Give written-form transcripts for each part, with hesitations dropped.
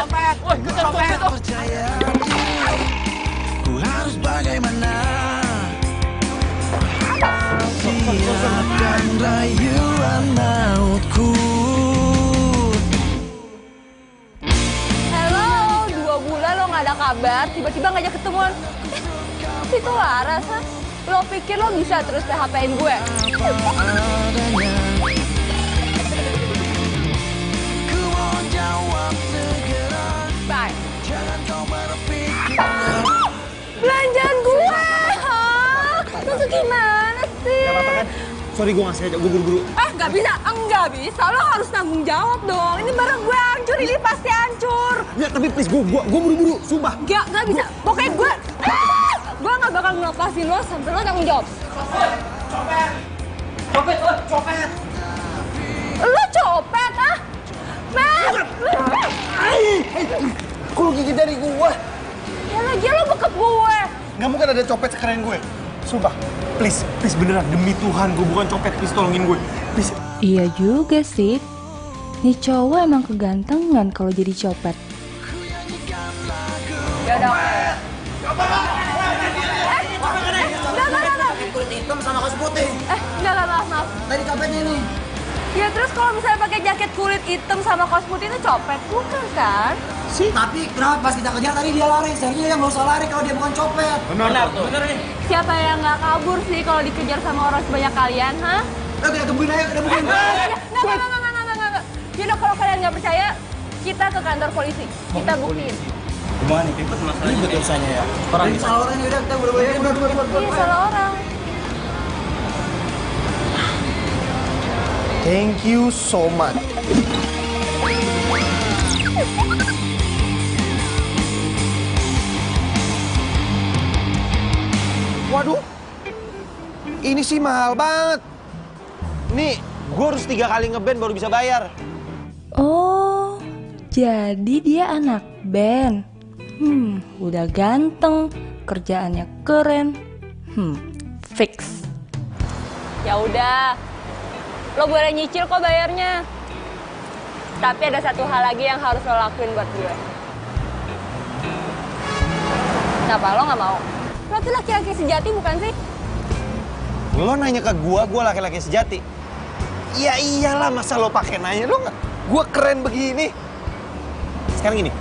copet. Woi, copet. Percaya ku harus bagaimana? Siapkan rayuan mautku. Halo, 2 bulan lo nggak ada kabar, tiba-tiba ngajak ketemuan. Itu Laras, ha? Lo pikir lo bisa terus PHP-in gue? Adanya ku mau jawab segera. Bye. Jangan kau berpikir. Belanjaan gue, hah? Lo tuh gimana sih? Gak apa-apa kan? Sorry gue nggak sengaja, gue buru-buru. Nggak bisa, enggak bisa. Lo harus tanggung jawab dong. Ini barang gue hancur, ini pasti hancur. Ya tapi please, gue buru-buru, sumpah. Nggak bisa. Pokoknya gue nggak bakal ngelepasin lo sampai lo tanggung jawab. Copet. Lo copet, ah? Mer! Kok lu gigit dari gue? Ya lagi lo bekap gue. Gak mungkin ada copet sekeren gue. Sumpah, please beneran, demi Tuhan, gue bukan copet, please tolongin gue. Please. Iya juga sih. Nih cowok emang kegantengan kalau jadi copet. Ya udah, oke. Enggak. Kulit hitam sama kaos putih. Enggak, maaf. Tadi copetnya ini. Ya terus kalau misalnya pakai jaket kulit hitam sama kaos putih itu copet, bukan kan? Tapi kenapa pas kita kejar tadi dia lari? Seharusnya yang nggak usah lari kalau dia bukan copet. Benar tuh. Bener nih. Siapa yang nggak kabur sih kalau dikejar sama orang sebanyak kalian, ha? Ayo kita tungguin aja, kita buktiin. Enggak. Yaudah kalau kalian nggak percaya, kita ke kantor polisi. Kita buktiin. Gimana nih, ribet masalahnya? Ribet urusannya ya. Orang salah orang ini udah kita buru-buru. Iya, salah orang. Thank you so much. Waduh, ini sih mahal banget. Nih, gue harus 3 kali ngeband baru bisa bayar. Oh, jadi dia anak band. Udah ganteng, kerjaannya keren. Fix. Ya udah, lo boleh nyicil kok bayarnya. Tapi ada satu hal lagi yang harus lo lakuin buat gue. Kenapa lo nggak mau? Lo tuh laki-laki sejati bukan sih? Lo nanya ke gue laki-laki sejati. Ya iyalah, masa lo pakai nanya, lo nggak? Gue keren begini. Sekarang gini,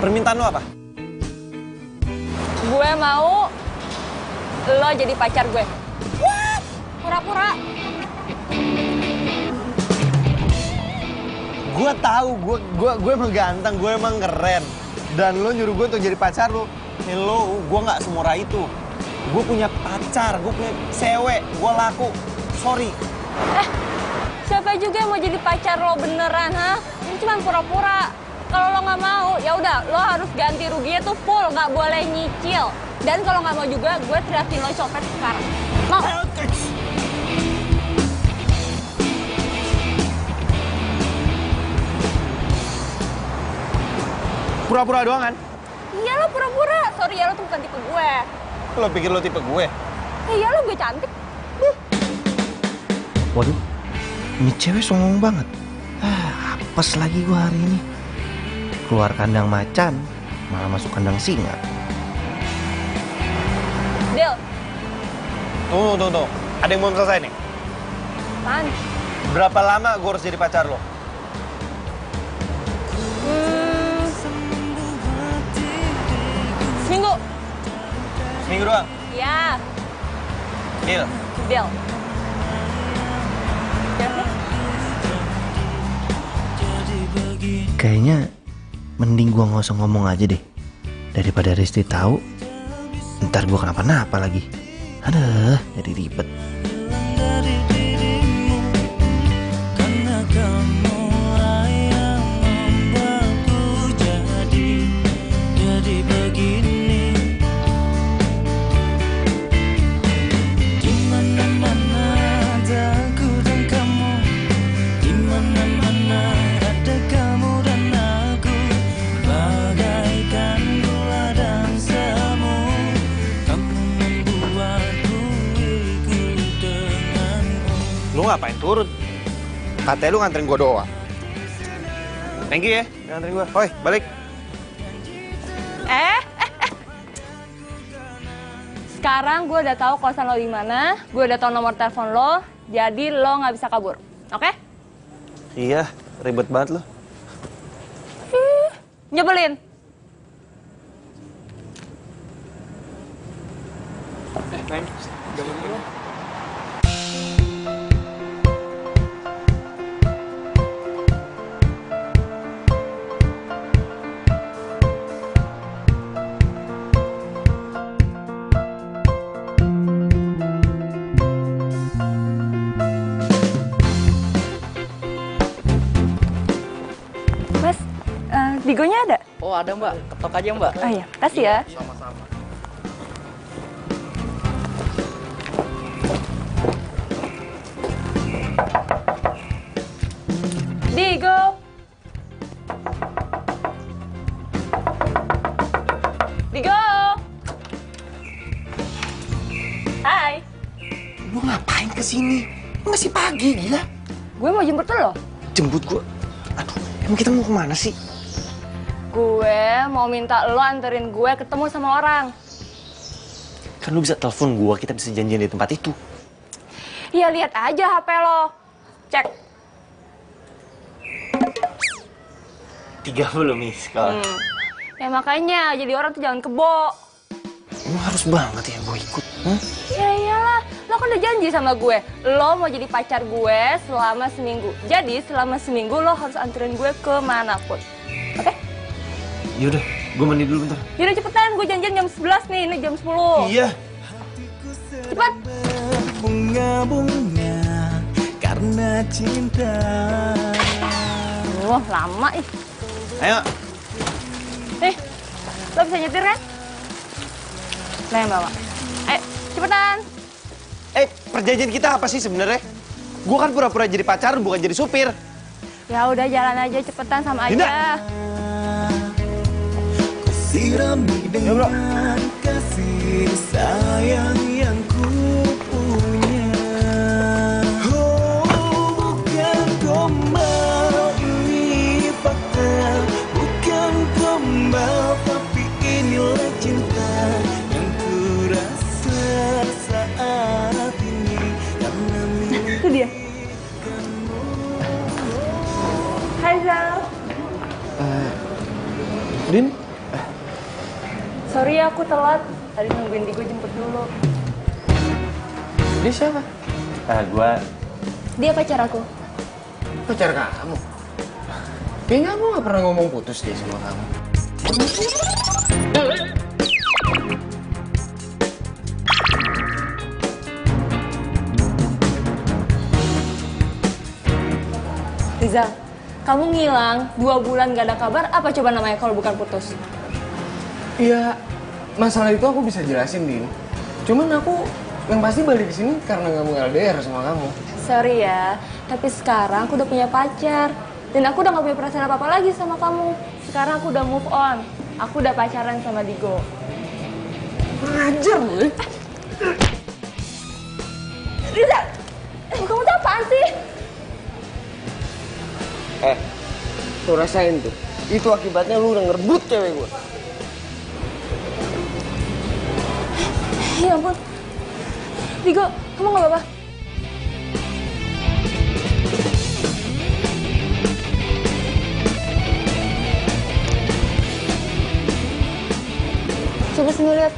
permintaan lo apa? Gue mau lo jadi pacar gue. What? Pura-pura. Gue tahu, gue emang ganteng, gue emang keren. Dan lo nyuruh gue untuk jadi pacar lo. Hello, gue nggak semurah itu. Gue punya pacar, gue punya cewek, gue laku. Sorry. Siapa juga yang mau jadi pacar lo beneran, ha? Ini cuma pura-pura. Kalau lo nggak mau, ya udah, lo harus ganti ruginya tuh full, nggak boleh nyicil. Dan kalau nggak mau juga, gue teriakin lo copet sekarang. Mau? Pura-pura doang kan? Iya lo pura-pura. Sorry ya, lo tuh bukan tipe gue. Lo pikir lo tipe gue? Iya lo gue cantik. Waduh, ini cewek songong banget. Apes lagi gua hari ini. Keluar kandang macan, malah masuk kandang singa. Deal. Tunggu. Ada yang belum selesai nih. Apaan? Berapa lama gue harus jadi pacar lo? Seminggu. Seminggu doang? Ya. Deal. Deal. Kayaknya mending gua nggak usah ngomong aja deh, daripada Risti tahu. Ntar gua kenapa-napa lagi. Aduh, jadi ribet. Lu ngapain turun? Katanya lu nganterin gue doang. Thank you ya. Nganterin gue. Hoi, balik. Sekarang gue udah tahu kosan lo di mana, gue udah tahu nomor telepon lo, jadi lo nggak bisa kabur, oke? Iya, ribet banget lo. Nyebelin. Mas, Digonya ada? Oh ada mbak, ketok aja mbak. Oh iya, kasih ya. Sama-sama. Digo. Digo. Hai. Lu ngapain kesini? Masih pagi, gila. Gue mau jemput lo. Jemput gua. Aduh, emang kita mau kemana sih? Gue mau minta lo anterin gue ketemu sama orang. Kan lu bisa telepon gua, kita bisa janjian di tempat itu. Ya lihat aja HP lo. Cek. 30 miss call. Ya makanya jadi orang tuh jangan kebo. Emang harus banget ya gua ikut? Hah? Ya iyalah, lo kan udah janji sama gue. Lo mau jadi pacar gue selama seminggu. Jadi selama seminggu lo harus anterin gue kemanapun. Oke? Yaudah, gua mandi dulu bentar. Yaudah cepetan, gue janjian jam 11 nih, ini jam 10. Iya. Cepet. Bunga-bunga karena cinta. Oh, lama ih. Ayo. Nih, lo bisa nyetir kan? Lo yang bawa. Ayo, cepetan. Perjanjian kita apa sih sebenarnya? Gua kan pura-pura jadi pacar, bukan jadi supir. Ya udah jalan aja, cepetan sama Dinda. aja. Sirami dengan kasih sayang yang ku punya. Oh, bukan gombal, ini fakta. Bukan gombal, tapi inilah cinta yang ku rasa saat ini. Karena Itu dia. Hai Zal. Din? Sorry ya, aku telat. Tadi nungguin Digo jemput dulu. Dia siapa? Gua Dia pacar aku. pacar kamu. Kayaknya aku gak pernah ngomong putus deh sama kamu. Rizal, kamu ngilang 2 bulan gak ada kabar, apa coba namanya kalau bukan putus? Iya, masalah itu aku bisa jelasin, Din. Cuman aku yang pasti balik ke sini karena nggak mau LDR sama kamu. Sorry ya, tapi sekarang aku udah punya pacar. Dan aku udah gak punya perasaan apa-apa lagi sama kamu. Sekarang aku udah move on. Aku udah pacaran sama Digo. Ngajar gue. Rizal, kamu tuh apaan sih? Tuh rasain tuh. Itu akibatnya lu udah ngerebut cewek gue. Ya ampun. Digo, kamu gak apa-apa? Coba sini lihat.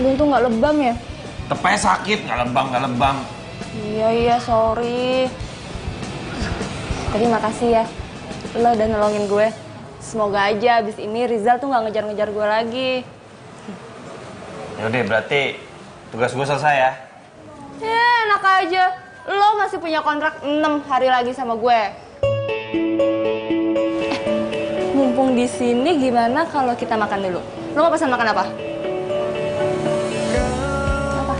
Aduh, tuh nggak lebam ya? Tepanya sakit, nggak lebam. Iya, sorry. Tapi makasih ya. Lo udah nolongin gue. Semoga aja abis ini Rizal tuh nggak ngejar-ngejar gue lagi. Yaudah, berarti tugas gue selesai ya. Ya, enak aja. Lo masih punya kontrak 6 hari lagi sama gue. Mumpung di sini, gimana kalau kita makan dulu? Lo mau pesan makan apa? Apa?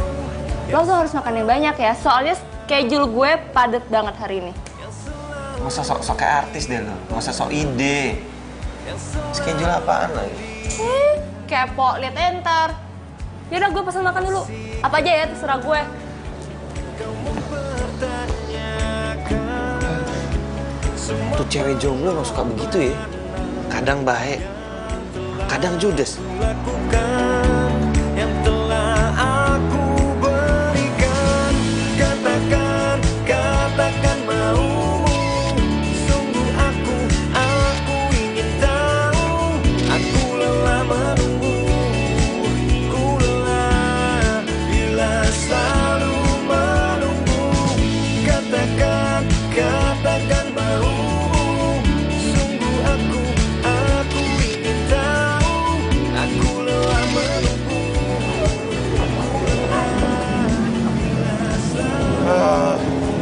Lo tuh harus makan yang banyak ya, soalnya schedule gue padet banget hari ini. Nggak usah sok-sok kayak artis deh lo. Nggak usah sok ide. Schedule apaan lagi? Kepo, liat enter. Yaudah, gue pesan makan dulu. Apa aja ya, terserah gue. Tuh cewek jomblo emang suka begitu ya. kadang baik, kadang judes. Lakukan yang telah aku berikan. Katakan, katakan maumu. Sungguh aku ingin tahu. Aku lelah menunggu. Ku lelah bila selalu menunggu. Katakan, katakan maumu. Sungguh aku ingin tahu. Aku lelah menunggu.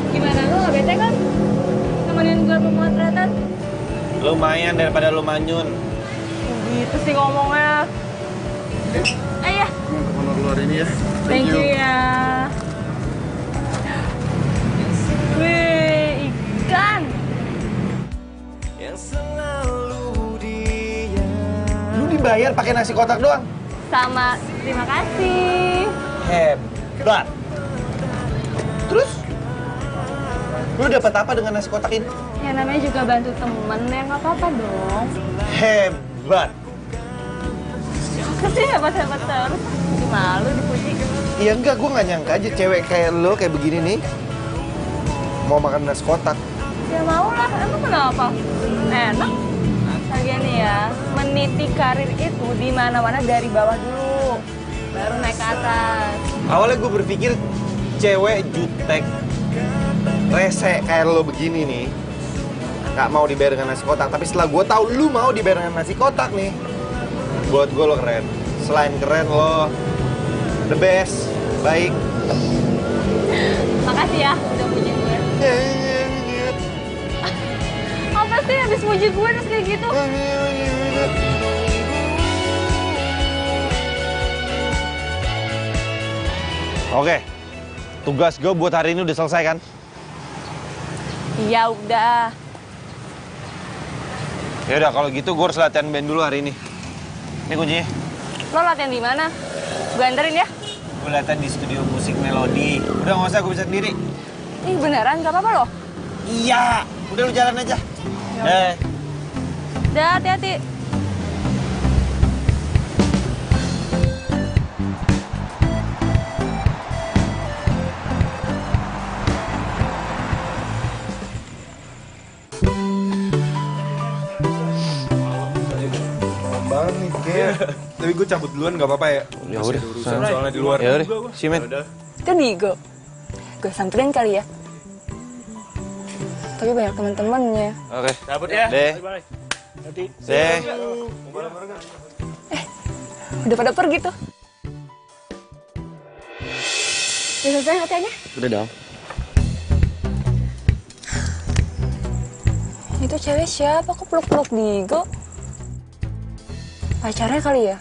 Gimana, lu gak bete kan? Nemenin gue pemotretan? Lumayan daripada lu manyun. Gitu sih ngomongnya. Ayah. Honor lu hari ini ya. Thank you ya. Wih, ikan. Yang selalu dia. Lu dibayar pakai nasi kotak doang. Sama, terima kasih. Hebat. Terus? Lu dapat apa dengan nasi kotak ini? Ya namanya juga bantu temen, ya nggak apa-apa dong. Hebat. Kasih hebat-hebat terus. Jadi malu dipuji. Iya enggak, gue nggak nyangka aja cewek kayak lo kayak begini nih mau makan nasi kotak. Ya mau lah, emang kenapa? Enak. Lagian nih ya, meniti karir itu di mana-mana dari bawah dulu, baru naik ke atas. Awalnya gue berpikir cewek jutek, rese kayak lo begini nih nggak mau dibayar dengan nasi kotak. Tapi setelah gue tahu lu mau dibayar dengan nasi kotak nih, buat gue lo keren. Selain keren lo the best, baik. Makasih ya udah puji gue. Apa sih habis puji gue terus kayak gitu? Oke, tugas gue buat hari ini udah selesai kan? Ya udah. Ya udah kalau gitu gue harus latihan band dulu hari ini. Ini kuncinya. Lo latihan di mana? Gue anterin ya. Gue latihan di studio musik Melodi. Udah nggak usah, gue bisa sendiri. Ih beneran gak apa-apa loh. Iya, udah lu jalan aja. Udah hati-hati. Banget nih, kayaknya. Tapi gue cabut duluan nggak apa-apa ya? Ya udah, Soalnya di luar. Ya udah, si men. Itu Digo. Gue samperin kali ya. Tapi banyak teman-temannya. Oke. Cabut ya. Deh. Deh. Udah pada pergi tuh. Udah selesai latihannya? Udah dong. Itu cewek siapa? Kok peluk-peluk Digo? Pacarnya kali ya?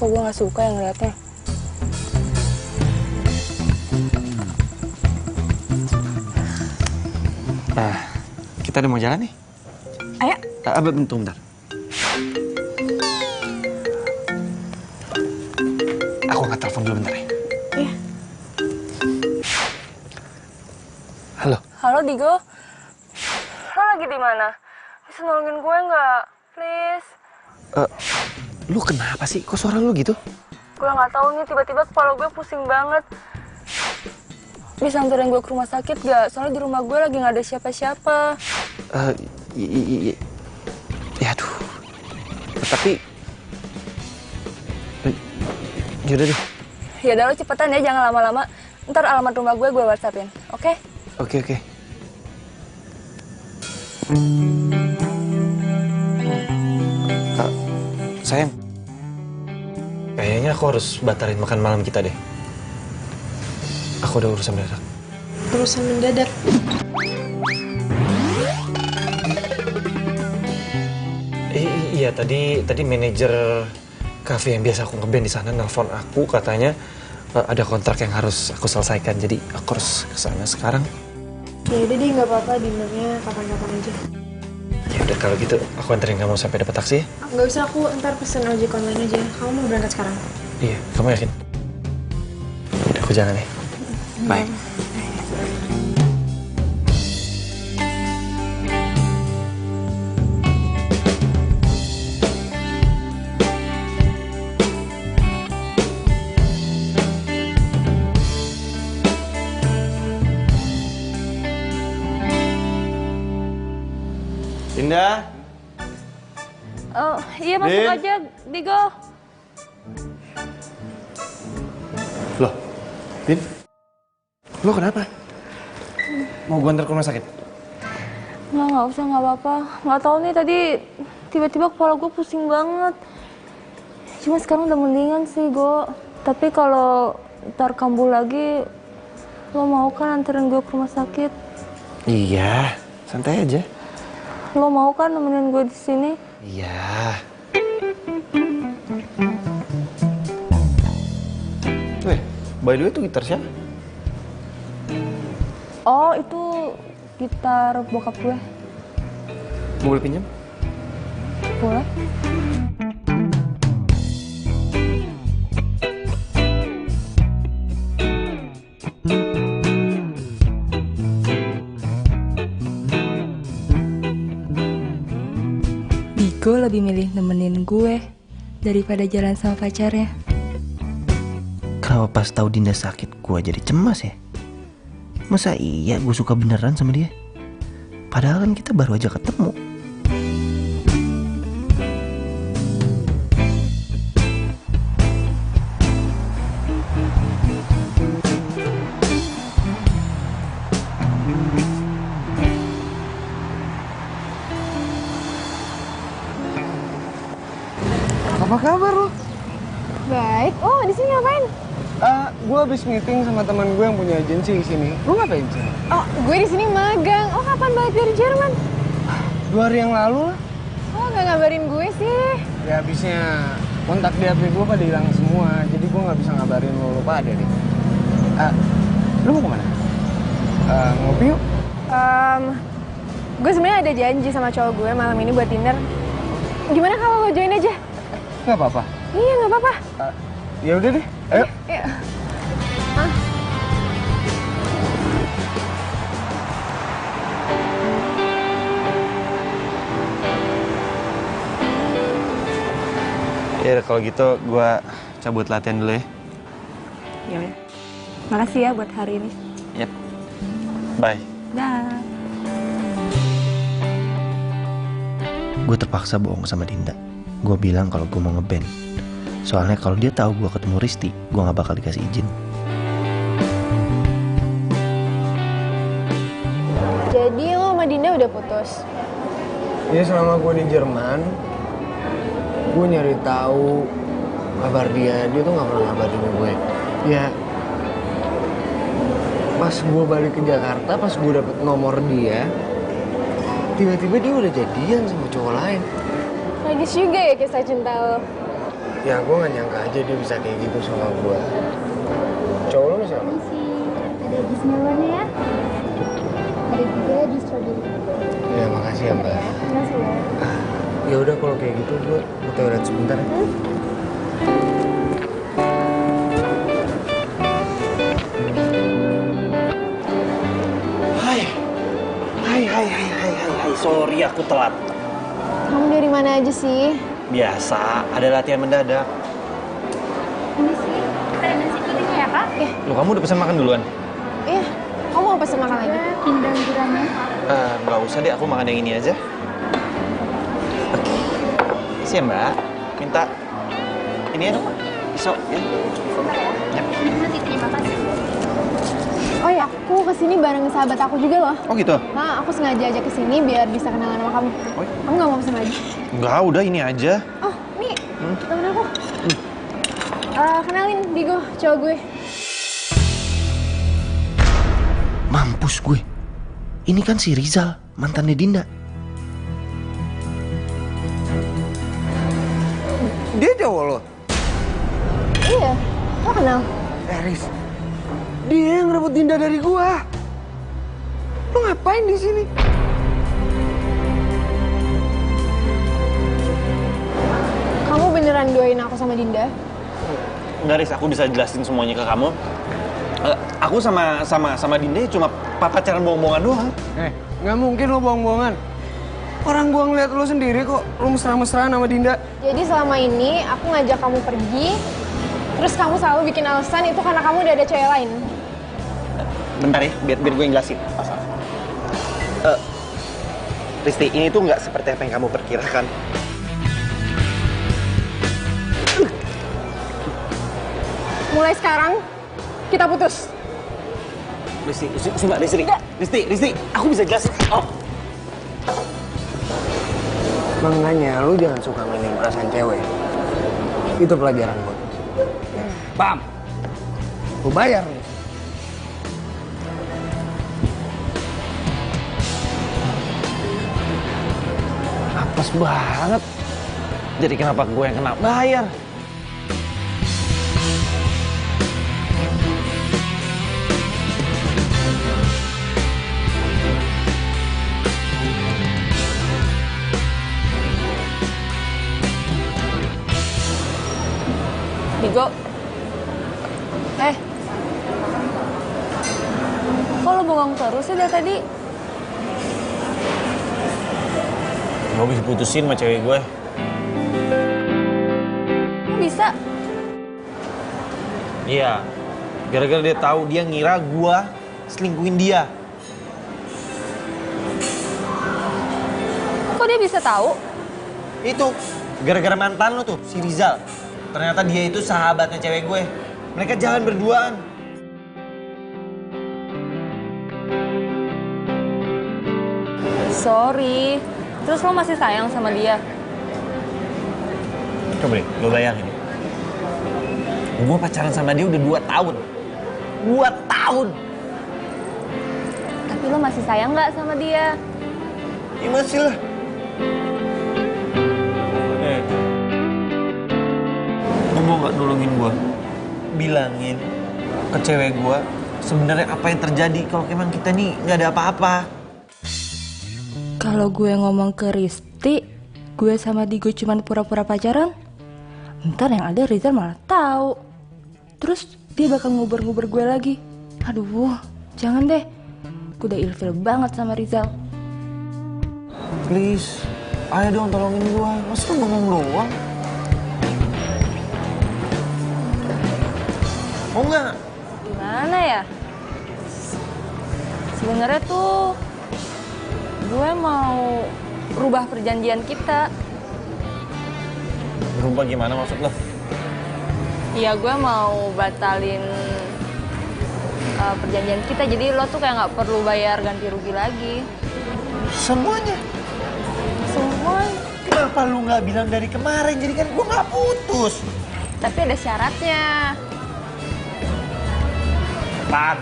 Kok gue gak suka yang ngeliatnya? Kita udah mau jalan nih. Ayo. Bentar. Aku angkat telepon dulu bentar ya. Iya. Halo. Halo Digo. Lo lagi di mana? Bisa nolongin gue nggak? Please. Lu kenapa sih? Kok suara lu gitu? Gue nggak tahu nih, tiba-tiba kepala gue pusing banget. Bisa anterin gue ke rumah sakit gak? Soalnya di rumah gue lagi nggak ada siapa-siapa. Ya aduh. Tapi yaudah deh. Ya udah lo cepetan ya, jangan lama-lama. Ntar alamat rumah gue WhatsAppin, oke? Oke. Sayang, kayaknya aku harus batalin makan malam kita deh. Aku udah urusan mendadak. Urusan mendadak. Iya, tadi manajer kafe yang biasa aku ngeband di sana nelpon aku, katanya ada kontrak yang harus aku selesaikan. Jadi aku harus ke sana sekarang. Ya udah deh, nggak apa-apa, dinernya kapan-kapan aja. Ya udah kalau gitu aku anterin kamu sampai dapat taksi ya. Nggak usah, aku ntar pesen ojek online aja. Kamu mau berangkat sekarang? Iya, kamu yakin? Udah, aku jalan ya. Bye. Dinda. Iya masuk Din. aja, Digo. Loh, Din? Lo kenapa? Mau gue antar ke rumah sakit? Nggak usah, nggak apa-apa. Nggak tahu nih tadi tiba-tiba kepala gue pusing banget. Cuma sekarang udah mendingan sih, Go. Tapi kalau ntar kambuh lagi, lo mau kan anterin gue ke rumah sakit? Iya, santai aja. Lo mau kan nemenin gue di sini? Iya. By the way, itu gitar siapa? Oh, itu gitar bokap gue. Boleh pinjam? Boleh. Digo lebih milih nemenin gue daripada jalan sama pacarnya. Kenapa pas tahu Dinda sakit gue jadi cemas ya? Masa iya gue suka beneran sama dia? Padahal kan kita baru aja ketemu. Apa kabar lo? Baik. Oh, di sini ngapain? Gue habis meeting sama teman gue yang punya agensi di sini. Lu ngapain sih? Oh, gue di sini magang. Oh, kapan balik dari Jerman? 2 hari yang lalu lah. Oh, nggak ngabarin gue sih. Ya habisnya kontak di HP gue pada hilang semua. Jadi gue nggak bisa ngabarin lo pada deh. Lu mau kemana? Ngopi yuk? Gue sebenarnya ada janji sama cowok gue malam ini buat dinner. Gimana kalau lo join aja? Nggak apa-apa. Iya, nggak apa-apa. Ya udah deh. Ayo. Iya. Ya kalau gitu gue cabut latihan dulu ya. Ya udah. Makasih ya buat hari ini. Yep. Bye. Dah. Gue terpaksa bohong sama Dinda. Gue bilang kalau gue mau ngeband. Soalnya kalau dia tahu gue ketemu Risti, gue nggak bakal dikasih izin. Jadi lo sama Dinda udah putus? Ya selama gue di Jerman, gue nyari tahu kabar dia. Dia tuh nggak pernah ngabarin gue. Ya, pas gue balik ke Jakarta, pas gue dapet nomor dia, tiba-tiba dia udah jadian sama cowok lain. Lagis juga ya kisah cinta lo. Ya gue gak nyangka aja dia bisa kayak gitu sama gue. Cowok lo siapa? Ada di semuanya ya. Ada juga di strawberry. Ya makasih ya mbak. Makasih ya. Ya udah kalau kayak gitu gue ke toilet sebentar. Hai, sorry aku telat. Kamu dari mana aja sih? Biasa, ada latihan mendadak. Ini sih, kita ada nasi putihnya ya kak? Iya. Loh, kamu udah pesan makan duluan? Iya. Kamu mau pesen makan lagi? Pindang gurame. Nggak usah deh, aku makan yang ini aja. Isi ya mbak, minta ini ya dong, pisau ya. Nanti terima kasih. Oh ya, aku kesini bareng sahabat aku juga loh. Oh gitu? Nah, aku sengaja aja kesini biar bisa kenalan sama kamu. Kamu nggak mau pesen lagi? Nggak, udah ini aja. Oh, nih, temen aku. Kenalin, Digo, cowok gue. Mampus gue. Ini kan si Rizal, mantannya Dinda. Dia cowok lo? Iya, lo kenal? Riz, dia yang ngerebut Dinda dari gua. Lo ngapain di sini? Kamu beneran doain aku sama Dinda? Nggak, Riz, aku bisa jelasin semuanya ke kamu. Aku sama Dinda cuma pacaran bohong-bohongan doang. Nggak mungkin lo bohong-bohongan. Orang gua ngeliat lo sendiri kok, lo mesra-mesraan sama Dinda. Jadi selama ini aku ngajak kamu pergi, terus kamu selalu bikin alasan itu karena kamu udah ada cewek lain. Bentar ya, biar gue yang jelasin. Risti, ini tuh nggak seperti apa yang kamu perkirakan. Mulai sekarang, kita putus. Risti, sumpah, Risti, aku bisa jelasin. Oh. Makanya lu jangan suka mainin perasaan cewek. Itu pelajaran buat lu. Paham? Lu bayar nih. Apes banget. Jadi kenapa gue yang kena bayar? Digo. Kok lo bengong terus sih dari tadi? Gue habis putusin sama cewek gue. Kok bisa? Iya, gara-gara dia tahu dia ngira gue selingkuhin dia. Kok dia bisa tahu? Itu, gara-gara mantan lo tuh, si Rizal. Ternyata dia itu sahabatnya cewek gue. Mereka jalan berduaan. Sorry. Terus lo masih sayang sama dia? Coba deh, lo bayangin. Gue pacaran sama dia udah 2 tahun. 2 tahun! Tapi lo masih sayang nggak sama dia? Ya masih lah. Lo mau nggak nolongin gue? Bilangin ke cewek gue sebenarnya apa yang terjadi kalau emang kita nih nggak ada apa-apa. Kalau gue ngomong ke Risti, gue sama Digo cuman pura-pura pacaran, ntar yang ada Rizal malah tahu. Terus dia bakal nguber-nguber gue lagi. Aduh, jangan deh. Gue udah ilfil banget sama Rizal. Please, ayo dong tolongin gue. Masa lo bengong doang? Mau nggak? Gimana ya? Sebenarnya tuh gue mau rubah perjanjian kita. Berubah gimana maksud lo? Iya, gue mau batalin perjanjian kita. Jadi lo tuh kayak nggak perlu bayar ganti rugi lagi. Semuanya? Semuanya. Kenapa lu nggak bilang dari kemarin? Jadi kan gue nggak putus. Tapi ada syaratnya. Apaan?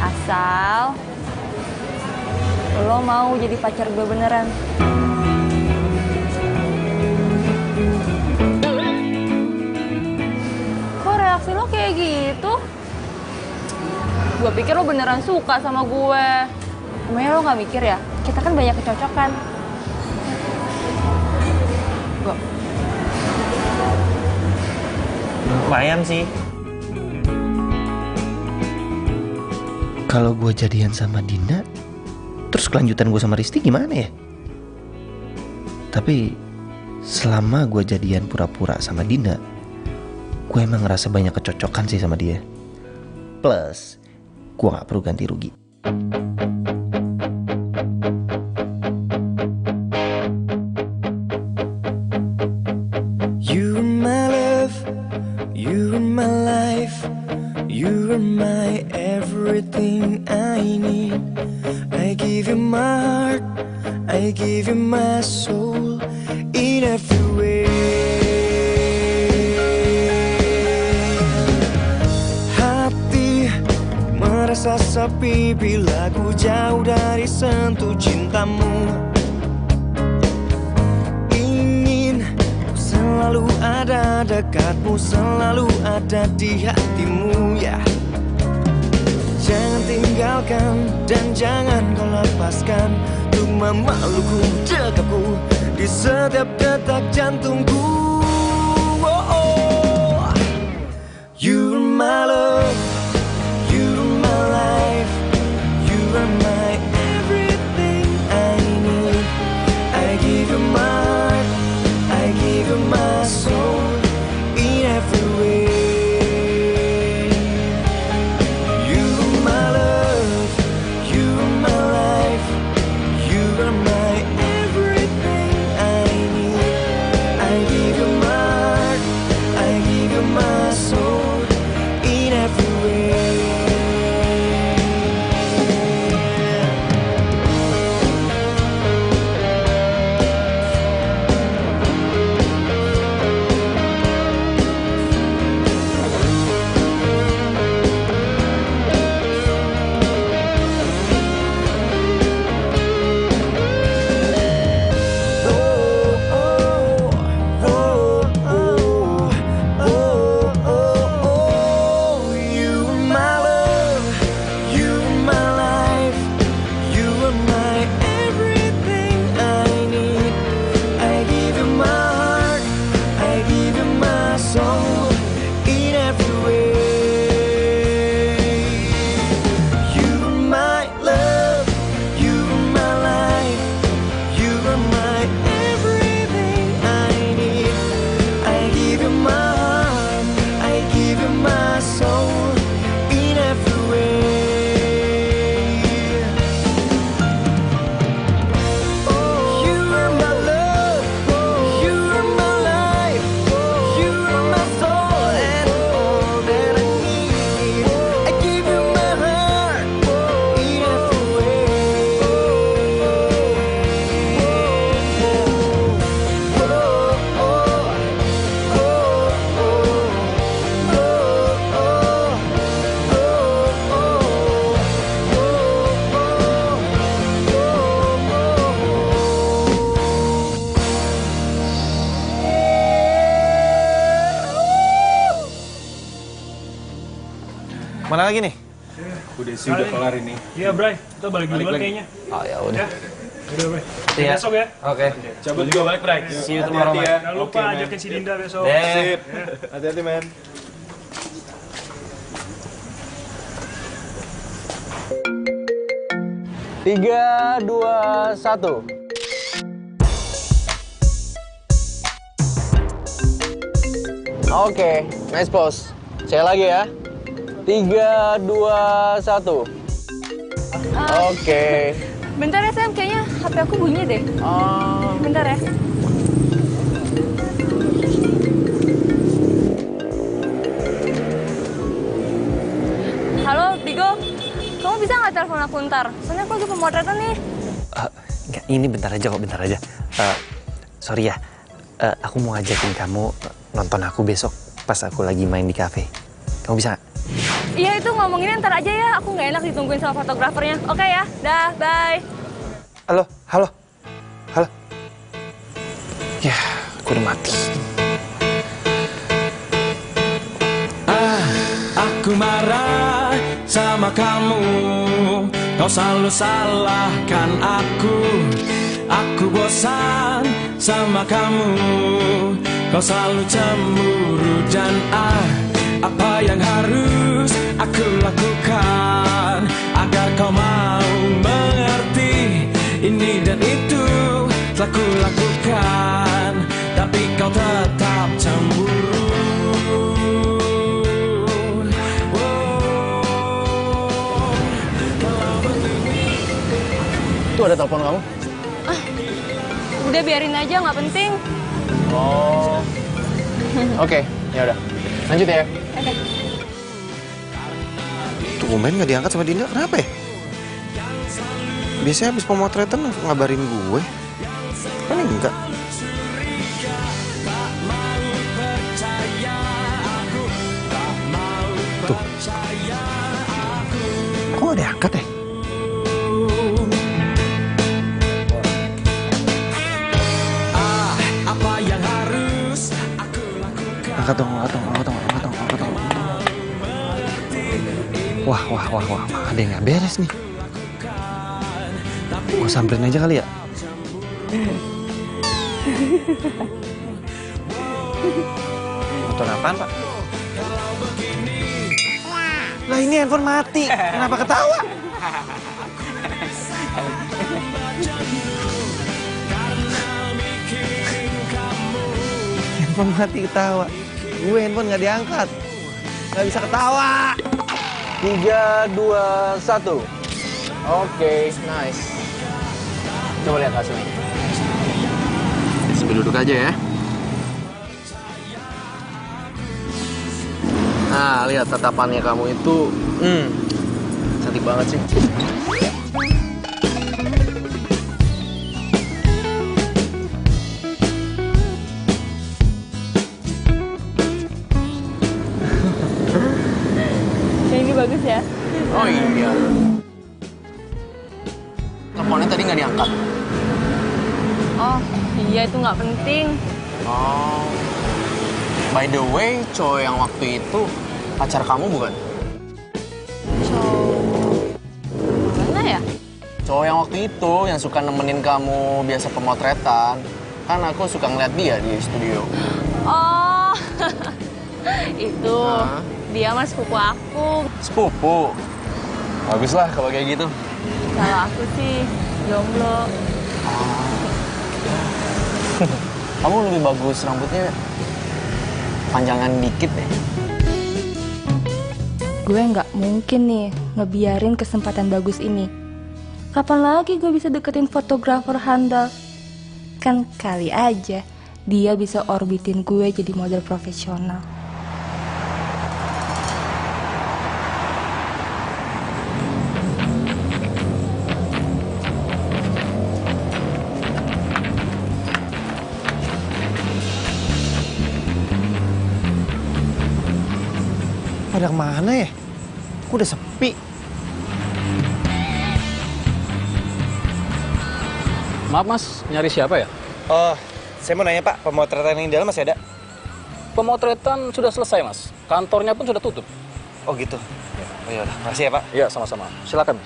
Asal lo mau jadi pacar gue beneran. Kok reaksi lo kayak gitu? Gue pikir lo beneran suka sama gue. Emangnya lo gak mikir ya? Kita kan banyak kecocokan. Gue. Lumayan sih. Kalau gue jadian sama Dina, terus kelanjutan gue sama Risti gimana ya? Tapi selama gue jadian pura-pura sama Dina, gue emang ngerasa banyak kecocokan sih sama dia. Plus, gue gak perlu ganti rugi. You are my love, you are my life, you are my everything I need. I give you my heart, I give you my soul in every way. Hati merasa sepi bila ku jauh dari sentuh cintamu. Ingin ku selalu ada dekatmu, selalu ada di hatimu ya. Jangan tinggalkan dan jangan kau lepaskan untuk memelukku, dekapku di setiap detak jantungku. Oh, oh. You are my love, you are my life, you are my everything I need. I give you my heart, I give you my soul in every way. You are my love, you are my life, Mana lagi nih? Udah sih, udah kelar ini. Iya, Bray. Kita balik duluan kayaknya. Oh ya udah. Udah, Bray. Iya. Besok ya. Oke. Cabut juga balik, Bray. See you tomorrow, Hati-hati man. Jangan lupa ajakin si Dinda besok. Deh. Hati-hati, men. Tiga, dua, satu. Oke, nice pose. Saya lagi ya. 3, 2, 1. Oke. Bentar ya Sam, kayaknya HP aku bunyi deh. Bentar ya. Halo, Digo. Kamu bisa nggak telepon aku ntar? Soalnya aku lagi pemotretan nih. Enggak, ini bentar aja kok, bentar aja. Sorry ya, aku mau ngajakin kamu nonton aku besok pas aku lagi main di kafe. Kamu bisa nggak? Iya, itu ngomonginnya ntar aja ya. Aku nggak enak ditungguin sama fotografernya. Oke ya, dah, bye. Halo, halo, halo. Ya, aku udah mati. Aku marah sama kamu, kau selalu salahkan aku. Aku bosan sama kamu, kau selalu cemburu dan apa yang harus aku lakukan agar kau mau mengerti ini dan itu telah ku lakukan, tapi kau tetap cemburu. Tuh ada telepon kamu. Udah biarin aja, nggak penting. Oh. Oke, ya udah. Lanjut ya. Oke. Tumben nggak diangkat sama Dinda, kenapa ya? Biasanya habis pemotretan ngabarin gue. Kan enggak. Tuh. Kok nggak diangkat ya? Angkat dong. Wah, ada yang nggak beres nih. Gue samperin aja kali ya. Foto apaan, Pak? Lah ini handphone mati, kenapa ketawa? Handphone mati ketawa. Gue handphone nggak diangkat, nggak bisa ketawa. 3, 2, 1. Oke, nice. Coba lihat hasilnya. Sambil duduk aja ya. Nah, lihat tatapannya kamu itu, cantik banget sih. Ini bagus ya. Oh iya. Teleponnya tadi nggak diangkat. Oh, iya itu nggak penting. Oh. By the way, cowok yang waktu itu pacar kamu bukan? Mana ya? Cowok yang waktu itu yang suka nemenin kamu biasa pemotretan. Kan aku suka ngeliat dia di studio. Oh, itu. Dia mah sepupu aku. Sepupu? Baguslah kalau kayak gitu. Kalau aku sih jomblo. Kamu lebih bagus rambutnya panjangan dikit deh. Gue nggak mungkin nih ngebiarin kesempatan bagus ini. Kapan lagi gue bisa deketin fotografer handal? Kan kali aja dia bisa orbitin gue jadi model profesional. Pada kemana ya? Kok udah sepi? Maaf mas, nyari siapa ya? Oh, saya mau nanya Pak, pemotretan yang di dalam masih ada? Pemotretan sudah selesai mas, kantornya pun sudah tutup. Oh gitu? Oh iya, makasih ya Pak. Iya, sama-sama. Silakan.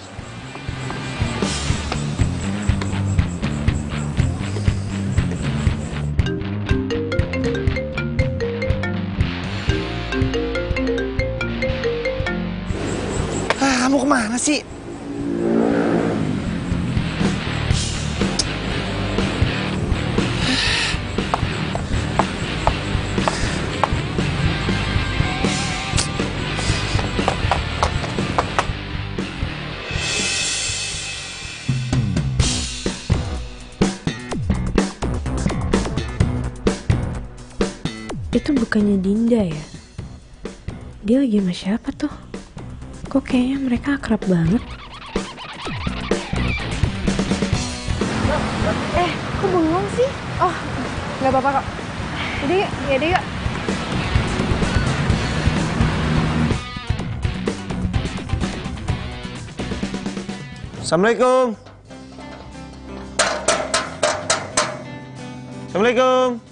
Kamu kemana sih? Itu bukannya Dinda ya? Dia lagi sama siapa tuh? Kok kayaknya mereka akrab banget? Kok bengong sih? Oh, nggak apa-apa kok. Yaudah yuk. Assalamualaikum. Assalamualaikum.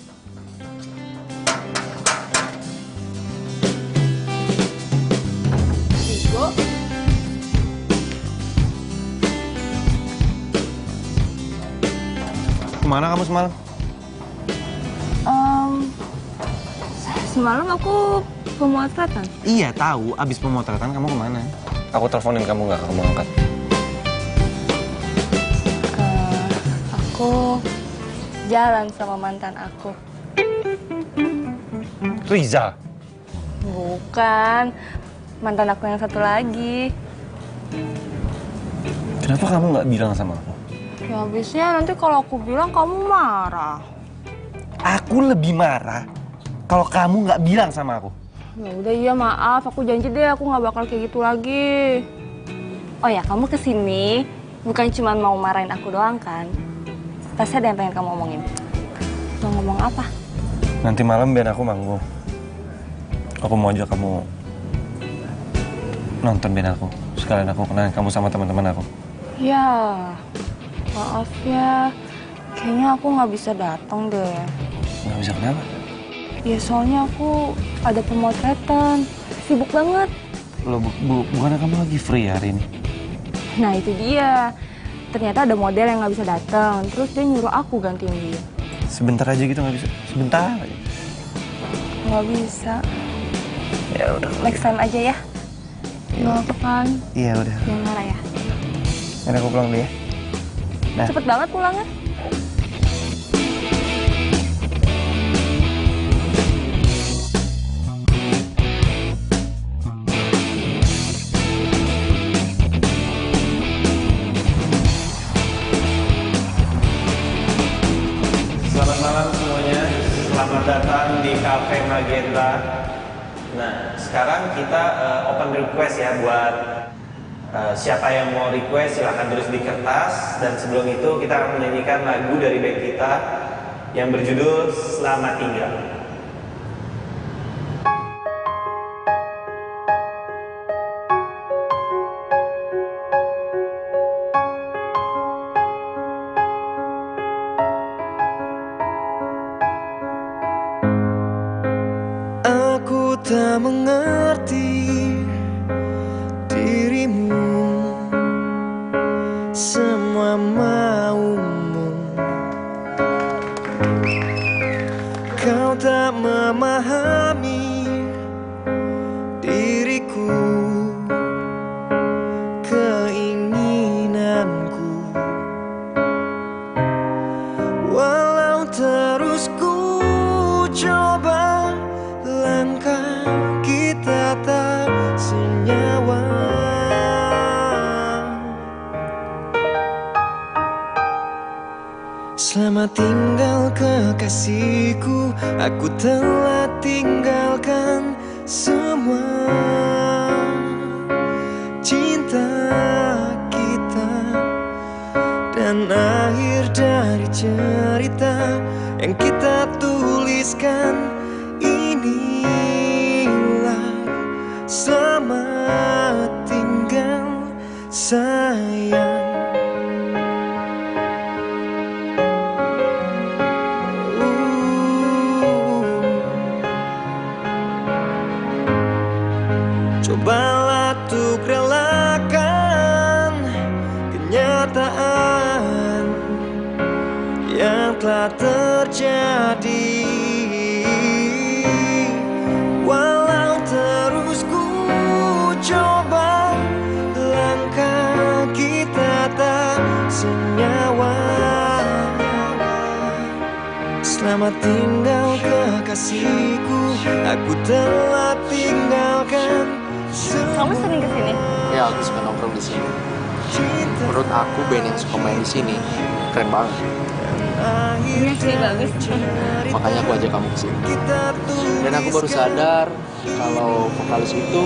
Kemana kamu semalam? Semalam aku pemotretan. Iya, tahu. Abis pemotretan kamu kemana? Aku teleponin kamu nggak, kamu angkat. Aku jalan sama mantan aku. Riza? Bukan, mantan aku yang satu lagi. Kenapa kamu nggak bilang sama aku? Ya habisnya nanti kalau aku bilang kamu marah. Aku lebih marah kalau kamu nggak bilang sama aku. Ya udah iya maaf, aku janji deh aku nggak bakal kayak gitu lagi. Oh ya, kamu kesini bukan cuma mau marahin aku doang kan? Pasti ada yang pengen kamu omongin. Mau ngomong apa? Nanti malam biar aku manggung. Aku mau ajak kamu nonton band aku. Sekalian aku kenalin kamu sama teman-teman aku. Ya, maaf ya. Kayaknya aku nggak bisa datang deh. Nggak bisa kenapa? Ya soalnya aku ada pemotretan. Sibuk banget. Loh, bukannya kamu lagi free hari ini? Nah itu dia. Ternyata ada model yang nggak bisa datang. Terus dia nyuruh aku gantiin dia. Sebentar aja gitu nggak bisa? Sebentar aja? Nggak bisa. Ya udah. Next time aja ya. Nggak apa kan? Iya udah. Jangan marah ya. Yaudah aku pulang dulu ya. Nah. Cepet banget pulangnya. Selamat malam semuanya. Selamat datang di Cafe Magenta. Nah, sekarang kita open request ya buat siapa yang mau request silahkan tulis di kertas. Dan sebelum itu kita akan menyanyikan lagu dari band kita yang berjudul Selamat Tinggal. Aku tak mengerti dirimu, semua maumu. Kau tak memahami diriku, keinginanku. Walau terus ku coba, langkah kita tak senyawa. Selamat tinggal kekasihku, aku telah tinggalkan semua. Cinta kita dan akhir dari cerita yang kita tuliskan. Inilah selamat tinggal sayang. Cobalah untuk yang telah terjadi. Walau terus ku coba, langkah kita tak senyawa. Selamat tinggal kekasihku, aku telah tinggalkan. Kamu sering kesini? Ya, aku suka nongkrong di sini. Menurut aku band yang suka main di sini keren banget. Iya sih, bagus. Makanya aku ajak kamu kesini. Dan aku baru sadar kalau vokalis itu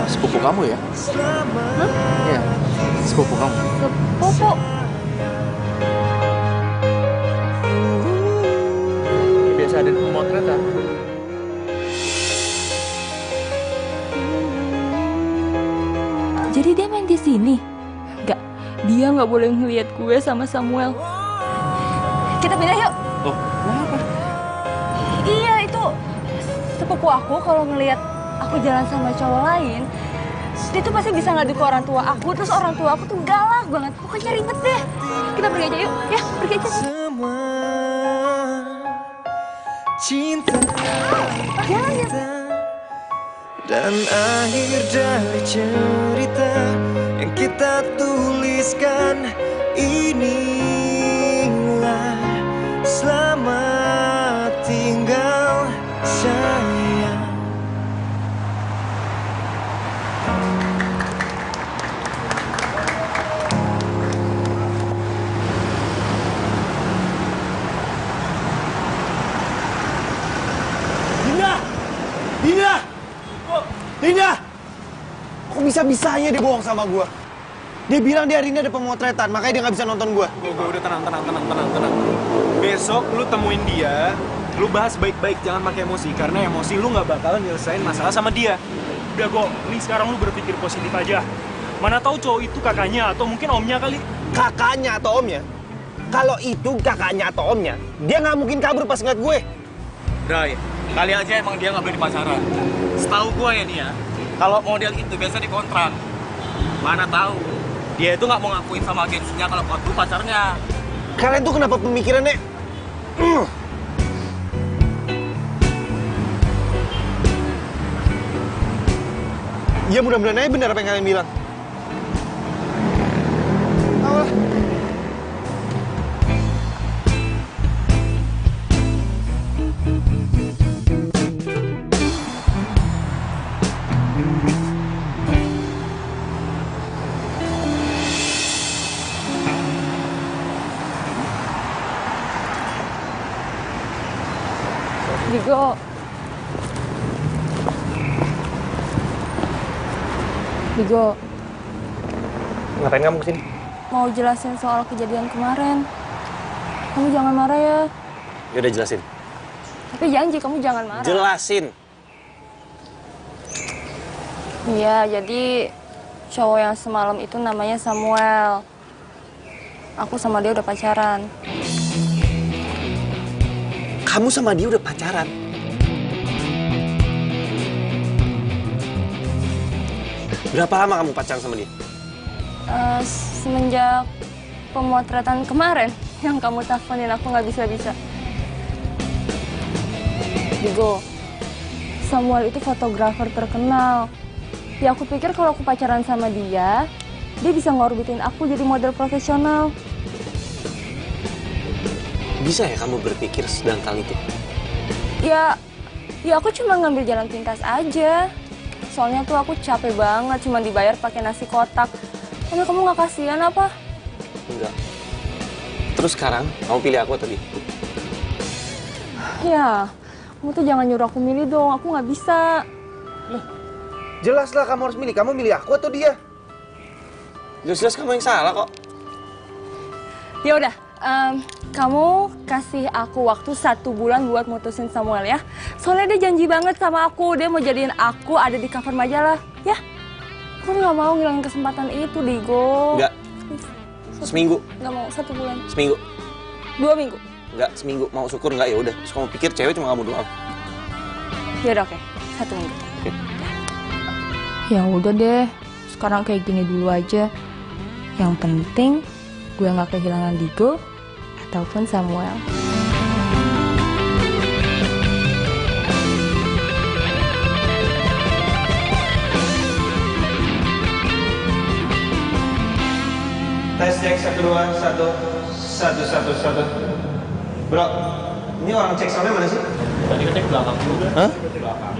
sepupu kamu ya. Hah? Iya, sepupu kamu. Sepupu? Biasa ada di pemotretan. Jadi dia main di sini? Enggak, dia nggak boleh ngelihat gue sama Samuel. Kita pindah yuk. Oh, kenapa? Iya, itu sepupu aku kalau ngelihat aku jalan sama cowok lain, dia tuh pasti bisa ngadu ke orang tua aku. Terus orang tua aku tuh galak banget. Pokoknya ribet deh. Kita pergi aja yuk. Ya, pergi aja. Semua cinta kita dan akhir dari cerita yang kita tuliskan, inilah selamat tinggal sayang. Dinda! Kok bisa-bisanya dia bohong sama gua? Dia bilang dia hari ini ada pemotretan, makanya dia nggak bisa nonton gua. Udah tenang. Besok lu temuin dia, lu bahas baik-baik, jangan pakai emosi. Karena emosi lu nggak bakalan nyelesain masalah sama dia. Udah Go, ini sekarang lu berpikir positif aja. Mana tahu cowok itu kakaknya atau mungkin omnya kali. Kakaknya atau omnya? Kalau itu kakaknya atau omnya, dia nggak mungkin kabur pas ngeliat gue. Bray, kali aja emang dia nggak boleh pacaran. Setahu gue ya nih ya, kalau model itu biasa dikontrak. Mana tahu, dia itu nggak mau ngakuin sama agensinya kalau aku pacarnya. Kalian tuh kenapa pemikirannya? Ya mudah-mudahan aja benar apa yang kalian bilang. Alah. Digo, Ngapain kamu kesini? mau jelasin soal kejadian kemarin. Kamu jangan marah ya. Ya udah jelasin. Tapi janji kamu jangan marah. Jelasin. Iya, jadi cowok yang semalam itu namanya Samuel. Aku sama dia udah pacaran. Kamu sama dia udah pacaran? Berapa lama kamu pacaran sama dia? Semenjak pemotretan kemarin yang kamu teleponin aku nggak bisa-bisa. Digo, Samuel itu fotografer terkenal. Ya aku pikir kalau aku pacaran sama dia bisa ngorbitin aku jadi model profesional. Bisa ya kamu berpikir sedangkal itu? Ya aku cuma ngambil jalan pintas aja. Soalnya tuh aku capek banget, cuma dibayar pakai nasi kotak. Kamu nggak kasihan apa? Enggak. Terus sekarang kamu pilih aku atau dia? Ya, kamu tuh jangan nyuruh aku milih dong. Aku nggak bisa. Loh, jelaslah kamu harus milih. Kamu milih aku atau dia? Jelas-jelas kamu yang salah kok. Ya udah, kamu kasih aku waktu 1 bulan buat mutusin Samuel ya. Soalnya dia janji banget sama aku, dia mau jadiin aku ada di cover majalah, ya. Aku nggak mau ngilangin kesempatan itu, Digo. Enggak. Seminggu. Nggak mau, 1 bulan. Seminggu. 2 minggu. Enggak, seminggu. Mau syukur enggak ya udah. Terus kamu pikir cewek cuma kamu doang. Ya udah oke, 1 minggu. Oke. Ya udah deh, sekarang kayak gini dulu aja. Yang penting gue nggak kehilangan Digo telepon Samuel. Tes cek 1 2 1 1 1 1. Bro, ini orang cek soundnya mana sih? Tadi kan cek belakang juga. Hah? Belakang.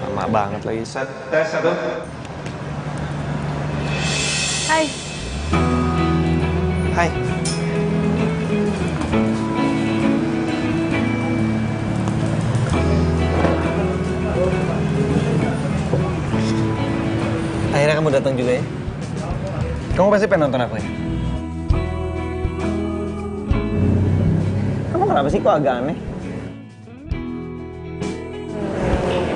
Lama banget lagi. Tes 1. Hai. Hai. Akhirnya kamu datang juga ya? Kamu pasti pengen nonton aku ya? Kamu kenapa sih kok agak aneh?